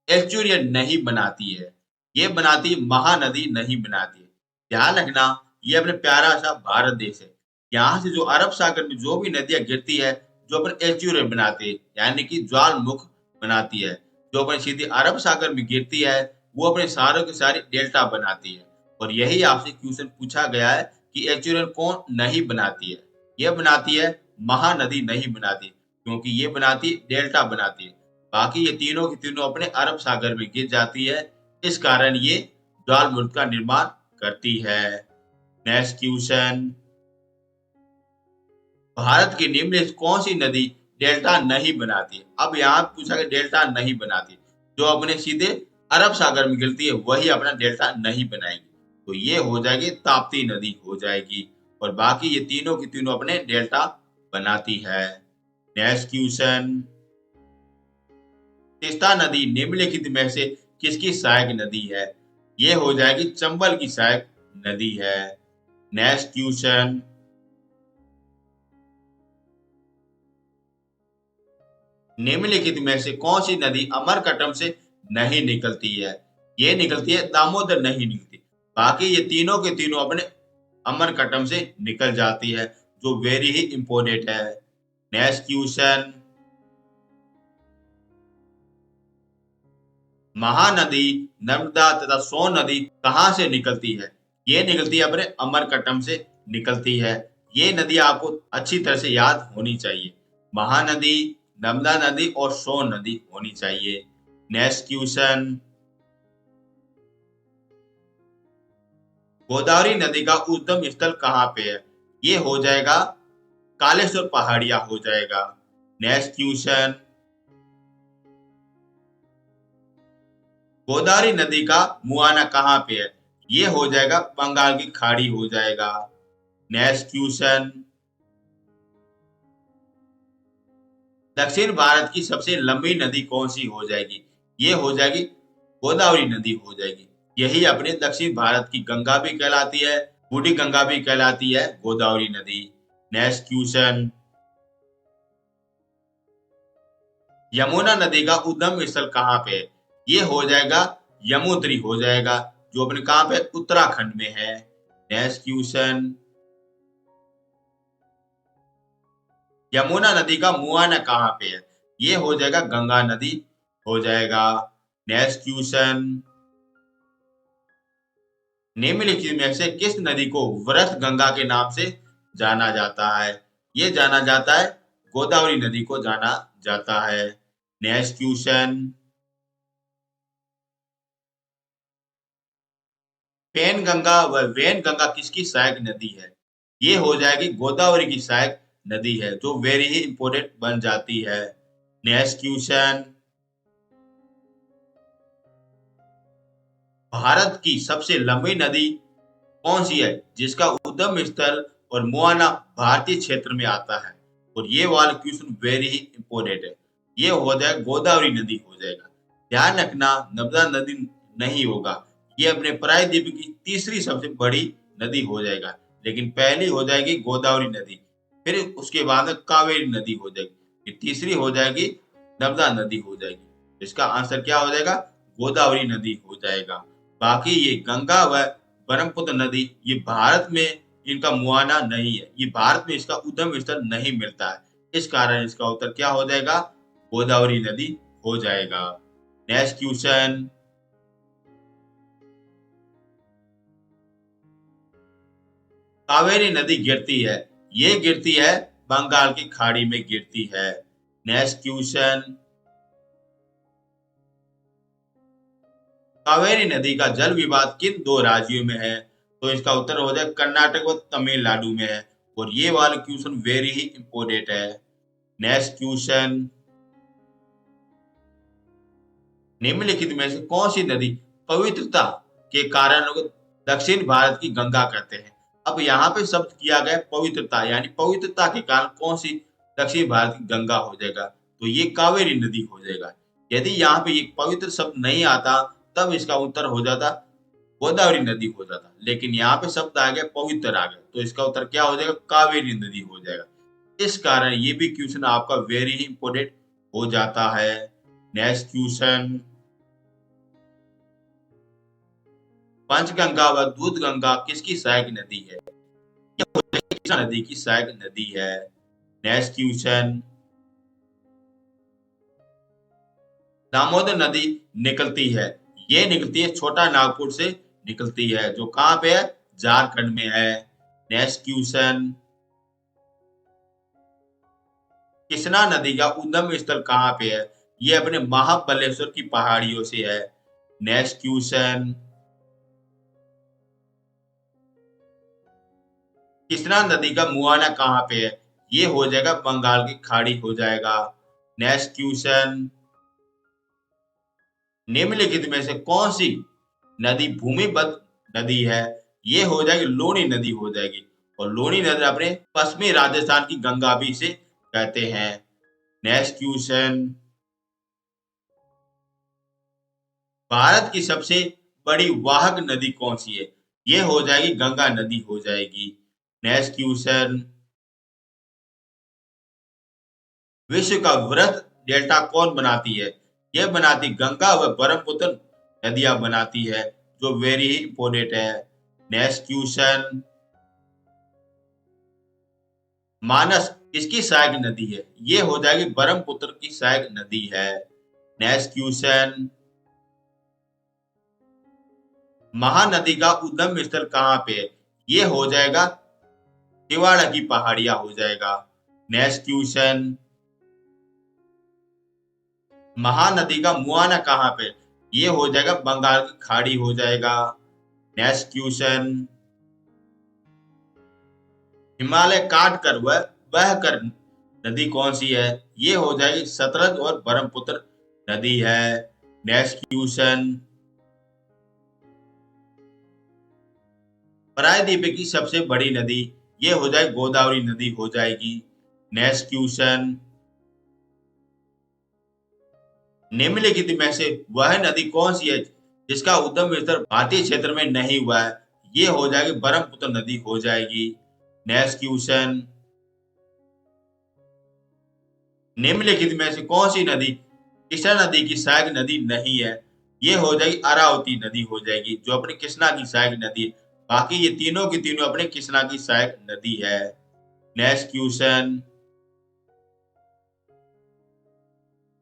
एस्चुरियन नहीं बनाती है? ये बनाती महानदी नहीं बनाती है। ध्यान रखना, ये अपने प्यारा सा भारत देश है, यहाँ से जो अरब सागर में जो भी नदियां गिरती है, जो अपन एस्चुरियन बनाते हैं, यानी कि ज्वालामुख बनाती है, जो अपने सीधी अरब सागर में गिरती है, वो अपने सारों की सारी डेल्टा बनाती है। और यही आपसे क्वेश्चन पूछा गया है कि एस्चुरियन कौन नहीं बनाती है? ये बनाती है महानदी नहीं बनाती, क्योंकि ये बनाती डेल्टा बनाती है। बाकी ये तीनों की तीनों अपने अरब सागर में गिर जाती है, इस कारण ये ज्वालामुख का निर्माण करती है। नेक्स्ट क्वेश्चन, भारत की निम्नलिखित कौन सी नदी डेल्टा नहीं बनाती है? अब यहाँ पूछा कि डेल्टा नहीं बनाती, जो अपने सीधे अरब सागर में गिरती है वही अपना डेल्टा नहीं बनाएगी, तो ये हो जाएगी ताप्ती नदी हो जाएगी, और बाकी ये तीनों की तीनों अपने डेल्टा बनाती है। नेक्स्ट क्वेश्चन, तीस्ता नदी निम्नलिखित में से किसकी सहायक नदी है? ये हो जाएगी चंबल की सहायक नदी है। नेक्स्ट क्वेश्चन, निम्नलिखित में से कौन सी नदी अमरकटम से नहीं निकलती है? ये निकलती है दामोदर नहीं निकलती, बाकी ये तीनों के तीनों अपने अमरकटम से निकल जाती है, जो वेरी ही इंपोर्टेंट है। नेक्स्ट क्वेश्चन, महानदी नर्मदा तथा सोन नदी कहाँ से निकलती है? ये निकलती है अपने अमरकटम से निकलती है। ये नदी आपको अच्छी तरह से याद होनी चाहिए, महानदी, नर्मदा नदी और सोन नदी होनी चाहिए। नेक्स्ट क्वेश्चन, गोदावरी नदी का उद्गम स्थल कहाँ पे है? ये हो जाएगा कालेश्वर पहाड़िया हो जाएगा। नेक्स्ट क्वेश्चन, गोदावरी नदी का मुहाना कहाँ पे है? ये हो जाएगा बंगाल की खाड़ी हो जाएगा। नेक्स्ट क्वेश्चन, दक्षिण भारत की सबसे लंबी नदी कौन सी हो जाएगी? ये हो जाएगी गोदावरी नदी हो जाएगी। यही अपने दक्षिण भारत की गंगा भी कहलाती है, बूढ़ी गंगा भी कहलाती है गोदावरी नदी। नेक्स्ट क्वेश्चन, यमुना नदी का उद्गम स्थल कहाँ पे है? ये हो जाएगा यमुनोत्री हो जाएगा, जो अपने कहाँ पे उत्तराखंड में है। नेक्स्ट क्वेश्चन, यमुना नदी का मुहाना कहाँ पे है? ये हो जाएगा गंगा नदी हो जाएगा। नेक्स्ट क्वेश्चन, निम्नलिखित में से किस नदी को वृथ गंगा के नाम से जाना जाता है? ये जाना जाता है गोदावरी नदी को जाना जाता है। नेक्स्ट क्वेश्चन, पेन गंगा व वेन गंगा किसकी सहायक नदी है? ये हो जाएगी गोदावरी की सहायक नदी है, जो वेरी ही इंपोर्टेंट बन जाती है। नेक्स्ट क्वेश्चन, भारत की सबसे लंबी नदी कौन सी है जिसका उद्गम स्थल और मुहाना भारतीय क्षेत्र में आता है? और ये वाला क्वेश्चन वेरी ही इंपॉर्टेंट है। ये हो जाएगा गोदावरी नदी हो जाएगा। ध्यान रखना, नर्मदा नदी नहीं होगा। ये अपने प्रायद्वीप की तीसरी सबसे बड़ी नदी हो जाएगा, लेकिन पहली हो जाएगी गोदावरी नदी, फिर उसके बाद में कावेरी नदी हो जाएगी, फिर तीसरी हो जाएगी नर्मदा नदी हो जाएगी। इसका आंसर क्या हो जाएगा? गोदावरी नदी हो जाएगा। बाकी ये गंगा व ब्रह्मपुत्र नदी ये भारत में इनका मुहाना नहीं है, ये भारत में इसका उद्गम स्थल नहीं मिलता है। इस कारण इसका उत्तर क्या हो जाएगा? गोदावरी नदी हो जाएगा। नेक्स्ट क्वेश्चन, कावेरी नदी गिरती है, ये गिरती है बंगाल की खाड़ी में गिरती है। नेक्स्ट क्वेश्चन, कावेरी नदी का जल विवाद किन दो राज्यों में है? तो इसका उत्तर हो जाए कर्नाटक और तमिलनाडु में है। और ये वाला क्वेश्चन वेरी ही इंपॉर्टेंट है। नेक्स्ट क्वेश्चन, निम्नलिखित में से कौन सी नदी पवित्रता के कारण लोग दक्षिण भारत की गंगा कहते हैं? अब यहाँ पे शब्द किया गया पवित्रता, यानी पवित्रता के कारण कौन सी दक्षिण भारत की गंगा हो जाएगा? तो ये कावेरी नदी हो जाएगा। यदि यहाँ पे ये पवित्र शब्द नहीं आता तब इसका उत्तर हो जाता गोदावरी नदी हो जाता, लेकिन यहाँ पे शब्द आ गया पवित्र आ गया, तो इसका उत्तर क्या हो जाएगा? कावेरी नदी हो जाएगा। इस कारण ये भी क्वेश्चन आपका वेरी ही इंपोर्टेंट हो जाता है। नेक्स्ट क्वेश्चन, पंचगंगा व दूधगंगा किसकी सहायक नदी है? ये कृष्णा नदी की सहायक नदी है। नेक्स्ट क्वेश्चन, दामोदर नदी निकलती है, ये निकलती है छोटा नागपुर से निकलती है, जो कहाँ पे है? झारखंड में है। नेक्स्ट क्वेश्चन, कृष्णा नदी का उद्गम स्थल कहाँ पे है? ये अपने महाबलेश्वर की पहाड़ियों से है। नेक्स्ट क्वेश्चन, कृष्णा नदी का मुहाना कहाँ पे है? ये हो जाएगा बंगाल की खाड़ी हो जाएगा। नेक्स्ट क्वेश्चन, निम्नलिखित में से कौन सी नदी भूमिबद्ध नदी है? ये हो जाएगी लूनी नदी हो जाएगी। और लूनी नदी अपने पश्चिमी राजस्थान की गंगा भी इसे कहते हैं। नेक्स्ट क्वेश्चन, भारत की सबसे बड़ी वाहक नदी कौन सी है? ये हो जाएगी गंगा नदी हो जाएगी। नेक्स्ट क्वेश्चन, विश्व का वृहद डेल्टा कौन बनाती है? यह बनाती गंगा व ब्रह्मपुत्र नदियां बनाती है, जो वेरी इंपोर्टेंट है। नेक्स्ट क्वेश्चन, मानस किसकी सहायक नदी है? ये हो जाएगी ब्रह्मपुत्र की सहायक नदी है। नेक्स्ट क्वेश्चन, महानदी का उद्गम स्थल कहाँ पे है? ये हो जाएगा तिवाड़ा की पहाड़ियां हो जाएगा। नेक्स्ट क्वेश्चन, महानदी का मुहाना कहाँ पे? ये हो जाएगा बंगाल की खाड़ी हो जाएगा। नेक्स्ट क्वेश्चन, हिमालय काट कर वह बह कर नदी कौन सी है? ये हो जाएगी सतलज और ब्रह्मपुत्र नदी है। नेक्स्ट क्वेश्चन, प्रायद्वीप की सबसे बड़ी नदी? ये हो जाएगी गोदावरी नदी हो जाएगी। नेक्स्ट क्वेश्चन, निम्नलिखित में से वह नदी कौन सी है जिसका उद्गम स्थल भारतीय क्षेत्र में नहीं हुआ है? ये हो जाएगी ब्रह्मपुत्र नदी हो जाएगी। नेक्स्ट क्वेश्चन, निम्नलिखित में से कौन सी नदी कृष्णा नदी की सहायक नदी नहीं है? ये हो जाएगी अरावती नदी हो जाएगी, जो अपने कृष्णा की सहायक नदी है। बाकी ये तीनों की तीनों अपने कृष्णा की सहायक नदी है। नेक्स्ट क्वेश्चन,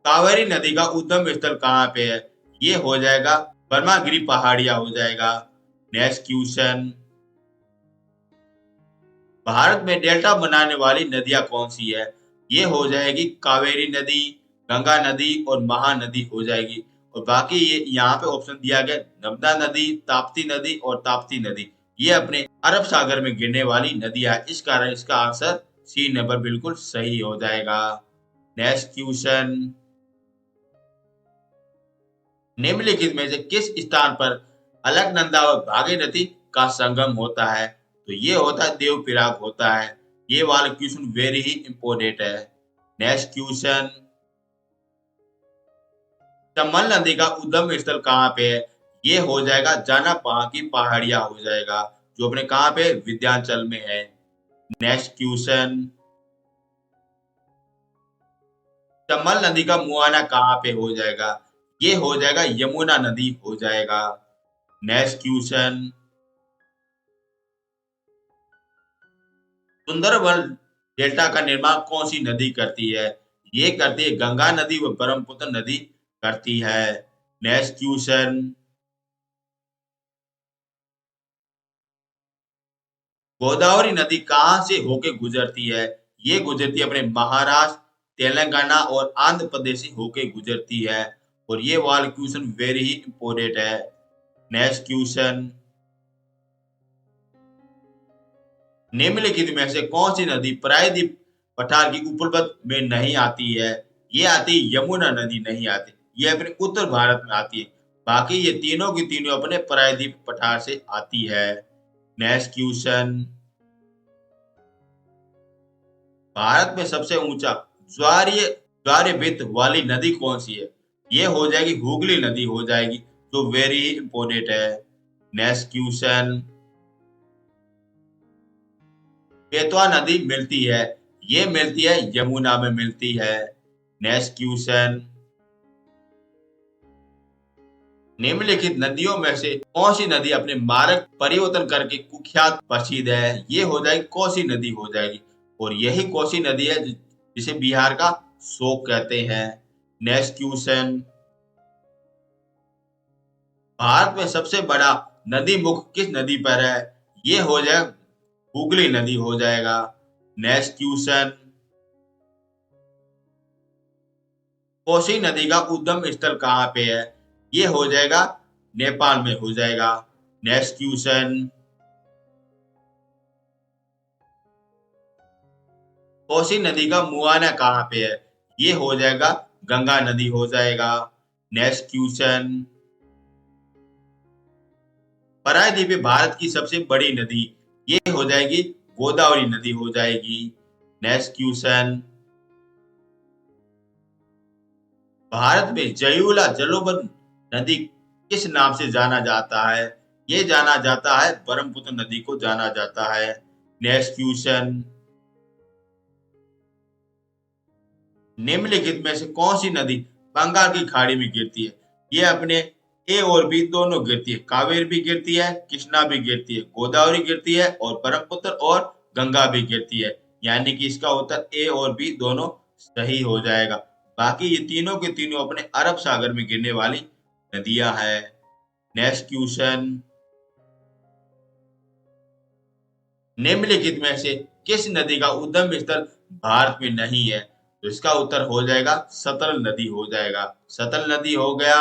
कावेरी नदी का उद्गम स्थल कहाँ पे है? ये हो जाएगा ब्रह्मागिरी पहाड़िया हो जाएगा। नेक्स्ट क्वेश्चन, भारत में डेल्टा बनाने वाली नदियां कौन सी है? ये हो जाएगी कावेरी नदी, गंगा नदी और महानदी हो जाएगी। और बाकी ये यहाँ पे ऑप्शन दिया गया नर्मदा नदी, ताप्ती नदी और ताप्ती नदी, ये अपने अरब सागर में गिरने वाली नदियां है। इस कारण इसका आंसर सी नंबर बिल्कुल सही हो जाएगा। नेक्स्ट क्वेश्चन, निम्नलिखित में से किस स्थान पर अलकनंदा और भागीरथी का संगम होता है? तो ये होता है देवप्रयाग होता है। ये वाला क्वेश्चन वेरी ही इंपॉर्टेंट है। नेक्स्ट क्वेश्चन, चंबल नदी का उद्गम स्थल कहाँ पे है? ये हो जाएगा जानापा की पहाड़ियां हो जाएगा, जो अपने कहाँ पे विंध्याचल में है। नेक्स्ट क्वेश्चन, चंबल नदी का मुहाना कहाँ पे हो जाएगा? ये हो जाएगा यमुना नदी हो जाएगा। नेक्स्ट क्वेश्चन, सुंदरबन डेल्टा का निर्माण कौन सी नदी करती है? ये करती है गंगा नदी व ब्रह्मपुत्र नदी करती है। नेक्स्ट क्वेश्चन, गोदावरी नदी कहाँ से होके गुजरती है? ये गुजरती है अपने महाराष्ट्र, तेलंगाना और आंध्र प्रदेश से होके गुजरती है। और ये वाला क्वेश्चन वेरी ही इंपॉर्टेंट है। नेक्स्ट क्वेश्चन, निम्नलिखित में से कौन सी नदी प्रायद्वीप पठार की उपलब्ध में नहीं आती है? ये आती है यमुना नदी नहीं आती, ये अपने उत्तर भारत में आती है। बाकी ये तीनों की तीनों अपने प्रायद्वीप पठार से आती है। नेक्स्ट क्वेश्चन, भारत में सबसे ऊंचा ज्वारीय वाली नदी कौन सी है? ये हो जाएगी हुगली नदी हो जाएगी, जो वेरी इंपॉर्टेंट है। नेक्स्ट क्वेश्चन, बेतवा नदी मिलती है, ये मिलती है यमुना में मिलती है। नेक्स्ट क्वेश्चन, निम्नलिखित नदियों में से कौन सी नदी अपने मार्ग परिवर्तन करके कुख्यात प्रसिद्ध है? ये हो जाएगी कोसी नदी हो जाएगी, और यही कोसी नदी है जिसे बिहार का शोक कहते हैं। नेक्स्ट क्वेश्चन, भारत में सबसे बड़ा नदी मुख किस नदी पर है? ये हो जाएगा हुगली नदी हो जाएगा। नेक्स्ट क्वेश्चन, कोसी नदी का उद्गम स्थल कहाँ पे है? ये हो जाएगा नेपाल में हो जाएगा। नेक्स्ट क्वेश्चन, कोसी नदी का मुहाना कहाँ पे है? ये हो जाएगा गंगा नदी हो जाएगा। नेक्स्ट क्वेश्चन, प्रायद्वीपीय भारत की सबसे बड़ी नदी, ये हो जाएगी गोदावरी नदी हो जाएगी। नेक्स्ट क्वेश्चन, भारत में जयूला जलोबन नदी किस नाम से जाना जाता है? ये जाना जाता है ब्रह्मपुत्र नदी को जाना जाता है। नेक्स्ट क्वेश्चन, निम्नलिखित में से कौन सी नदी बंगाल की खाड़ी में गिरती है? ये अपने ए और बी दोनों गिरती है, कावेरी भी गिरती है, कृष्णा भी गिरती है, गोदावरी गिरती है और ब्रह्मपुत्र और गंगा भी गिरती है। यानी कि इसका उत्तर ए और बी दोनों सही हो जाएगा। बाकी ये तीनों के तीनों अपने अरब सागर में गिरने वाली नदियां हैं। नेक्स्ट क्वेश्चन, निम्नलिखित में से किस नदी का उद्गम स्थल भारत में नहीं है? तो इसका उत्तर हो जाएगा सतलज नदी हो जाएगा। सतलज नदी हो गया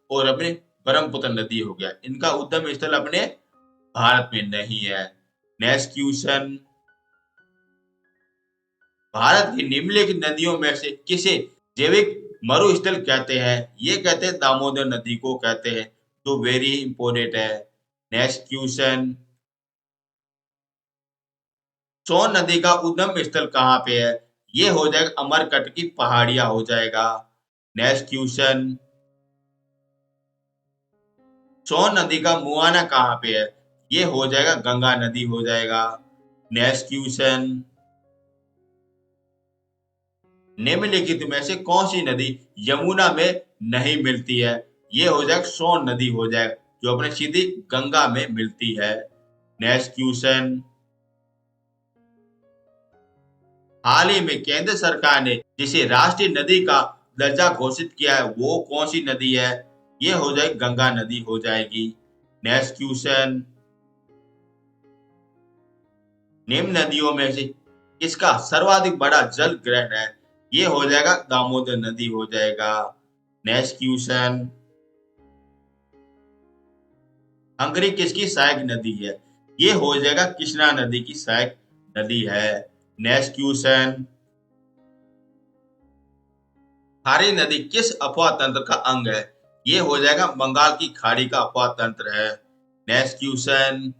और अपने ब्रह्मपुत्र नदी हो गया, इनका उद्गम स्थल अपने भारत में नहीं है। नेक्स्ट क्वेश्चन, भारत की निम्नलिखित नदियों में से किसे जैविक मरुस्थल कहते हैं? ये कहते हैं दामोदर नदी को कहते हैं, तो वेरी इंपोर्टेंट है। नेक्स्ट क्वेश्चन, सोन नदी का उद्गम स्थल कहाँ पे है? ये हो जाएगा अमरकंटक की पहाड़ियां हो जाएगा। नेक्स्ट क्वेश्चन, सोन नदी का मुहाना कहाँ पे है? ये हो जाएगा गंगा नदी हो जाएगा। नेक्स्ट क्वेश्चन, निम्नलिखित में से कौन सी नदी यमुना में नहीं मिलती है? ये हो जाएगा सोन नदी हो जाएगा, जो अपने सीधी गंगा में मिलती है। नेक्स्ट क्वेश्चन, हाल ही में केंद्र सरकार ने जिसे राष्ट्रीय नदी का दर्जा घोषित किया है, वो कौन सी नदी है? ये हो जाएगी गंगा नदी हो जाएगी। नेक्स्ट क्वेश्चन, निम्न नदियों में से किसका सर्वाधिक बड़ा जल ग्रहण है? ये हो जाएगा दामोदर नदी हो जाएगा। नेक्स्ट क्वेश्चन, हंगरी किसकी सहायक नदी है? ये हो जाएगा कृष्णा नदी की सहायक नदी है। नेक्स्ट क्वेश्चन, खारी नदी किस अपवाह तंत्र का अंग है? ये हो जाएगा बंगाल की खाड़ी का अपवाह तंत्र है। नेक्स्ट क्वेश्चन,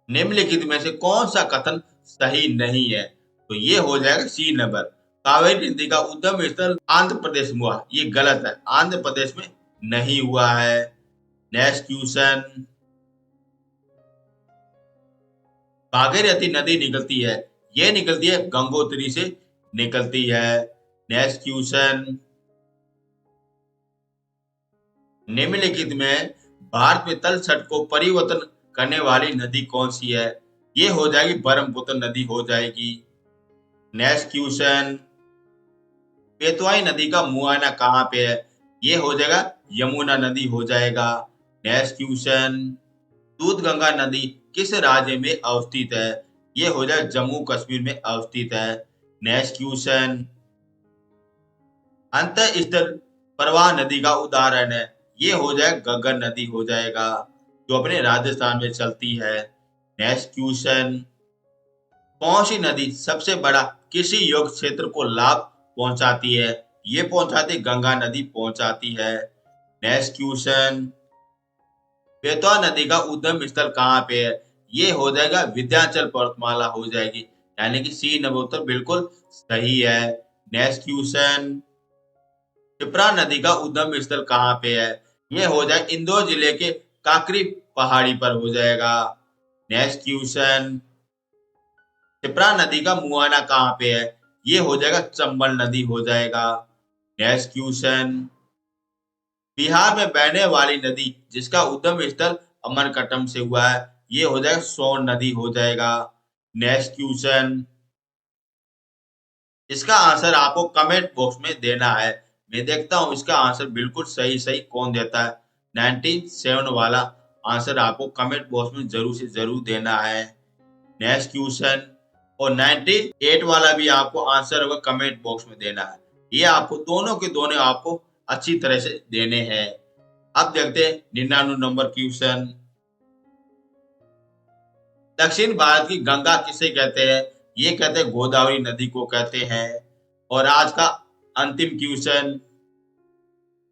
निम्नलिखित में से कौन सा कथन सही नहीं है? तो ये हो जाएगा सी नंबर, कावेरी नदी का उद्गम स्थल आंध्र प्रदेश में हुआ। ये गलत है, आंध्र प्रदेश में नहीं हुआ है। नेक्स्ट क्वेश्चन, भागीरथी नदी निकलती है, ये निकलती है गंगोत्री से निकलती है। नेक्स्ट क्वेश्चन, निम्नलिखित में भारत में तल छट को परिवर्तन करने वाली नदी कौन सी है? ये हो जाएगी ब्रह्मपुत्र नदी हो जाएगी। नेक्स्ट क्वेश्चन, बेतवाई नदी का मुआयना कहाँ पे है? ये हो जाएगा यमुना नदी हो जाएगा। नेक्स्ट क्वेश्चन, दूध गंगा नदी किस राज्य में अवस्थित है? ये हो जाएगा जम्मू कश्मीर में अवस्थित है। नेक्स्ट क्वेश्चन, अंतःस्थल प्रवाह नदी का उदाहरण है, ये हो जाएगा गगन नदी हो जाएगा, जो अपने राजस्थान में चलती है। नेक्स्ट क्वेश्चन, कौन सी नदी सबसे बड़ा कृषि योग्य क्षेत्र को लाभ पहुंचाती है? ये पहुंचाती गंगा नदी पहुंचाती है। नेक्स्ट क्वेश्चन, बेतवा नदी का उद्गम स्थल कहाँ पे है? ये हो जाएगा विंध्याचल पर्वतमाला हो जाएगी, यानी कि सी नंबर उत्तर बिल्कुल सही है। नेक्स्ट क्वेश्चन, क्षिप्रा नदी का उद्गम स्थल कहाँ पे है? ये हो जाए इंदौर जिले के काकरी पहाड़ी पर हो जाएगा। नेक्स्ट क्वेश्चन, क्षिप्रा नदी का मुहाना कहाँ पे है? ये हो जाएगा चंबल नदी हो जाएगा। नेक्स्ट क्वेश्चन, बिहार में बहने वाली नदी जिसका उद्गम स्थल अमरकटम से हुआ है, ये हो जाएगा सोन नदी हो जाएगा। नेक्स्ट क्वेश्चन, इसका आंसर आपको कमेंट बॉक्स में देना है। मैं देखता हूं इसका आंसर बिल्कुल सही सही कौन देता है। 97 वाला आंसर आपको कमेंट बॉक्स में जरूर से जरूर देना है। नेक्स्ट क्वेश्चन, और 98 वाला भी आपको आंसर होगा कमेंट बॉक्स में देना है। ये आपको दोनों के दोनों आपको अच्छी तरह से देने हैं। अब देखते हैं 99 नंबर क्वेश्चन, दक्षिण भारत की गंगा किसे कहते हैं? ये कहते हैं गोदावरी नदी को कहते हैं। और आज का अंतिम क्वेश्चन,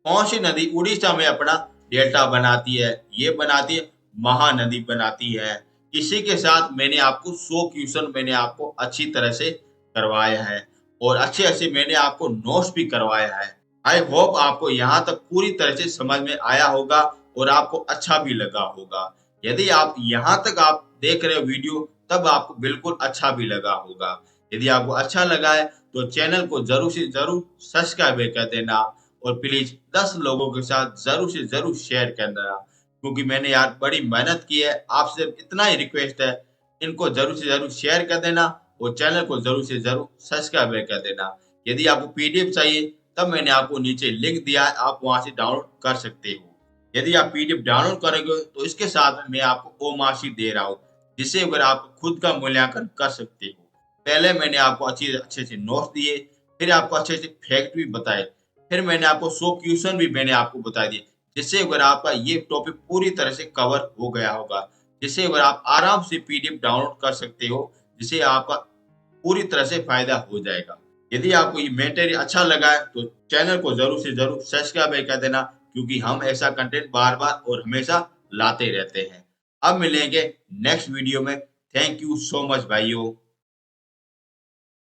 कौन सी नदी उड़ीसा में अपना डेल्टा बनाती है? ये बनाती है महानदी बनाती है। इसी के साथ मैंने आपको 100 क्वेश्चन मैंने आपको अच्छी तरह से करवाया है और अच्छे अच्छे मैंने आपको नोट्स भी करवाया है। आई होप आपको यहाँ तक पूरी तरह से समझ में आया होगा और आपको अच्छा भी लगा होगा। यदि आप यहाँ तक आप देख रहे हो वीडियो, तब आपको बिल्कुल अच्छा भी लगा होगा। यदि आपको अच्छा लगा है तो चैनल को जरूर से जरूर सब्सक्राइब कर देना और प्लीज 10 लोगों के साथ जरूर से जरूर शेयर कर देना, क्योंकि मैंने यार बड़ी मेहनत की है। आपसे सिर्फ इतना ही रिक्वेस्ट है, इनको जरूर से जरूर शेयर कर देना और चैनल को जरूर से जरूर सब्सक्राइब कर देना। यदि आपको पीडीएफ चाहिए तब मैंने आपको नीचे लिंक दिया है, आप वहां से डाउनलोड कर सकते हो। यदि आप पीडीएफ डाउनलोड करोगे तो इसके साथ में मैं आपको वो मार्कशीट दे रहा हूँ, जिससे अगर आप खुद का मूल्यांकन कर सकते हो। पहले मैंने आपको अच्छे से नोट्स दिए, फिर आपको अच्छे से फैक्ट भी बताए, फिर मैंने आपको 100 क्वेश्चन भी मैंने आपको बता दिए, जिससे अगर आपका ये टॉपिक पूरी तरह से कवर हो गया होगा, जिससे अगर आप आराम से पीडीएफ डाउनलोड कर सकते हो, जिससे आपका पूरी तरह से फायदा हो जाएगा। यदि आपको ये मटेरियल अच्छा लगा है तो चैनल को जरूर से जरूर सब्सक्राइब कर देना, क्योंकि हम ऐसा कंटेंट बार बार और हमेशा लाते रहते हैं। अब मिलेंगे नेक्स्ट वीडियो में। थैंक यू सो मच भाइयों।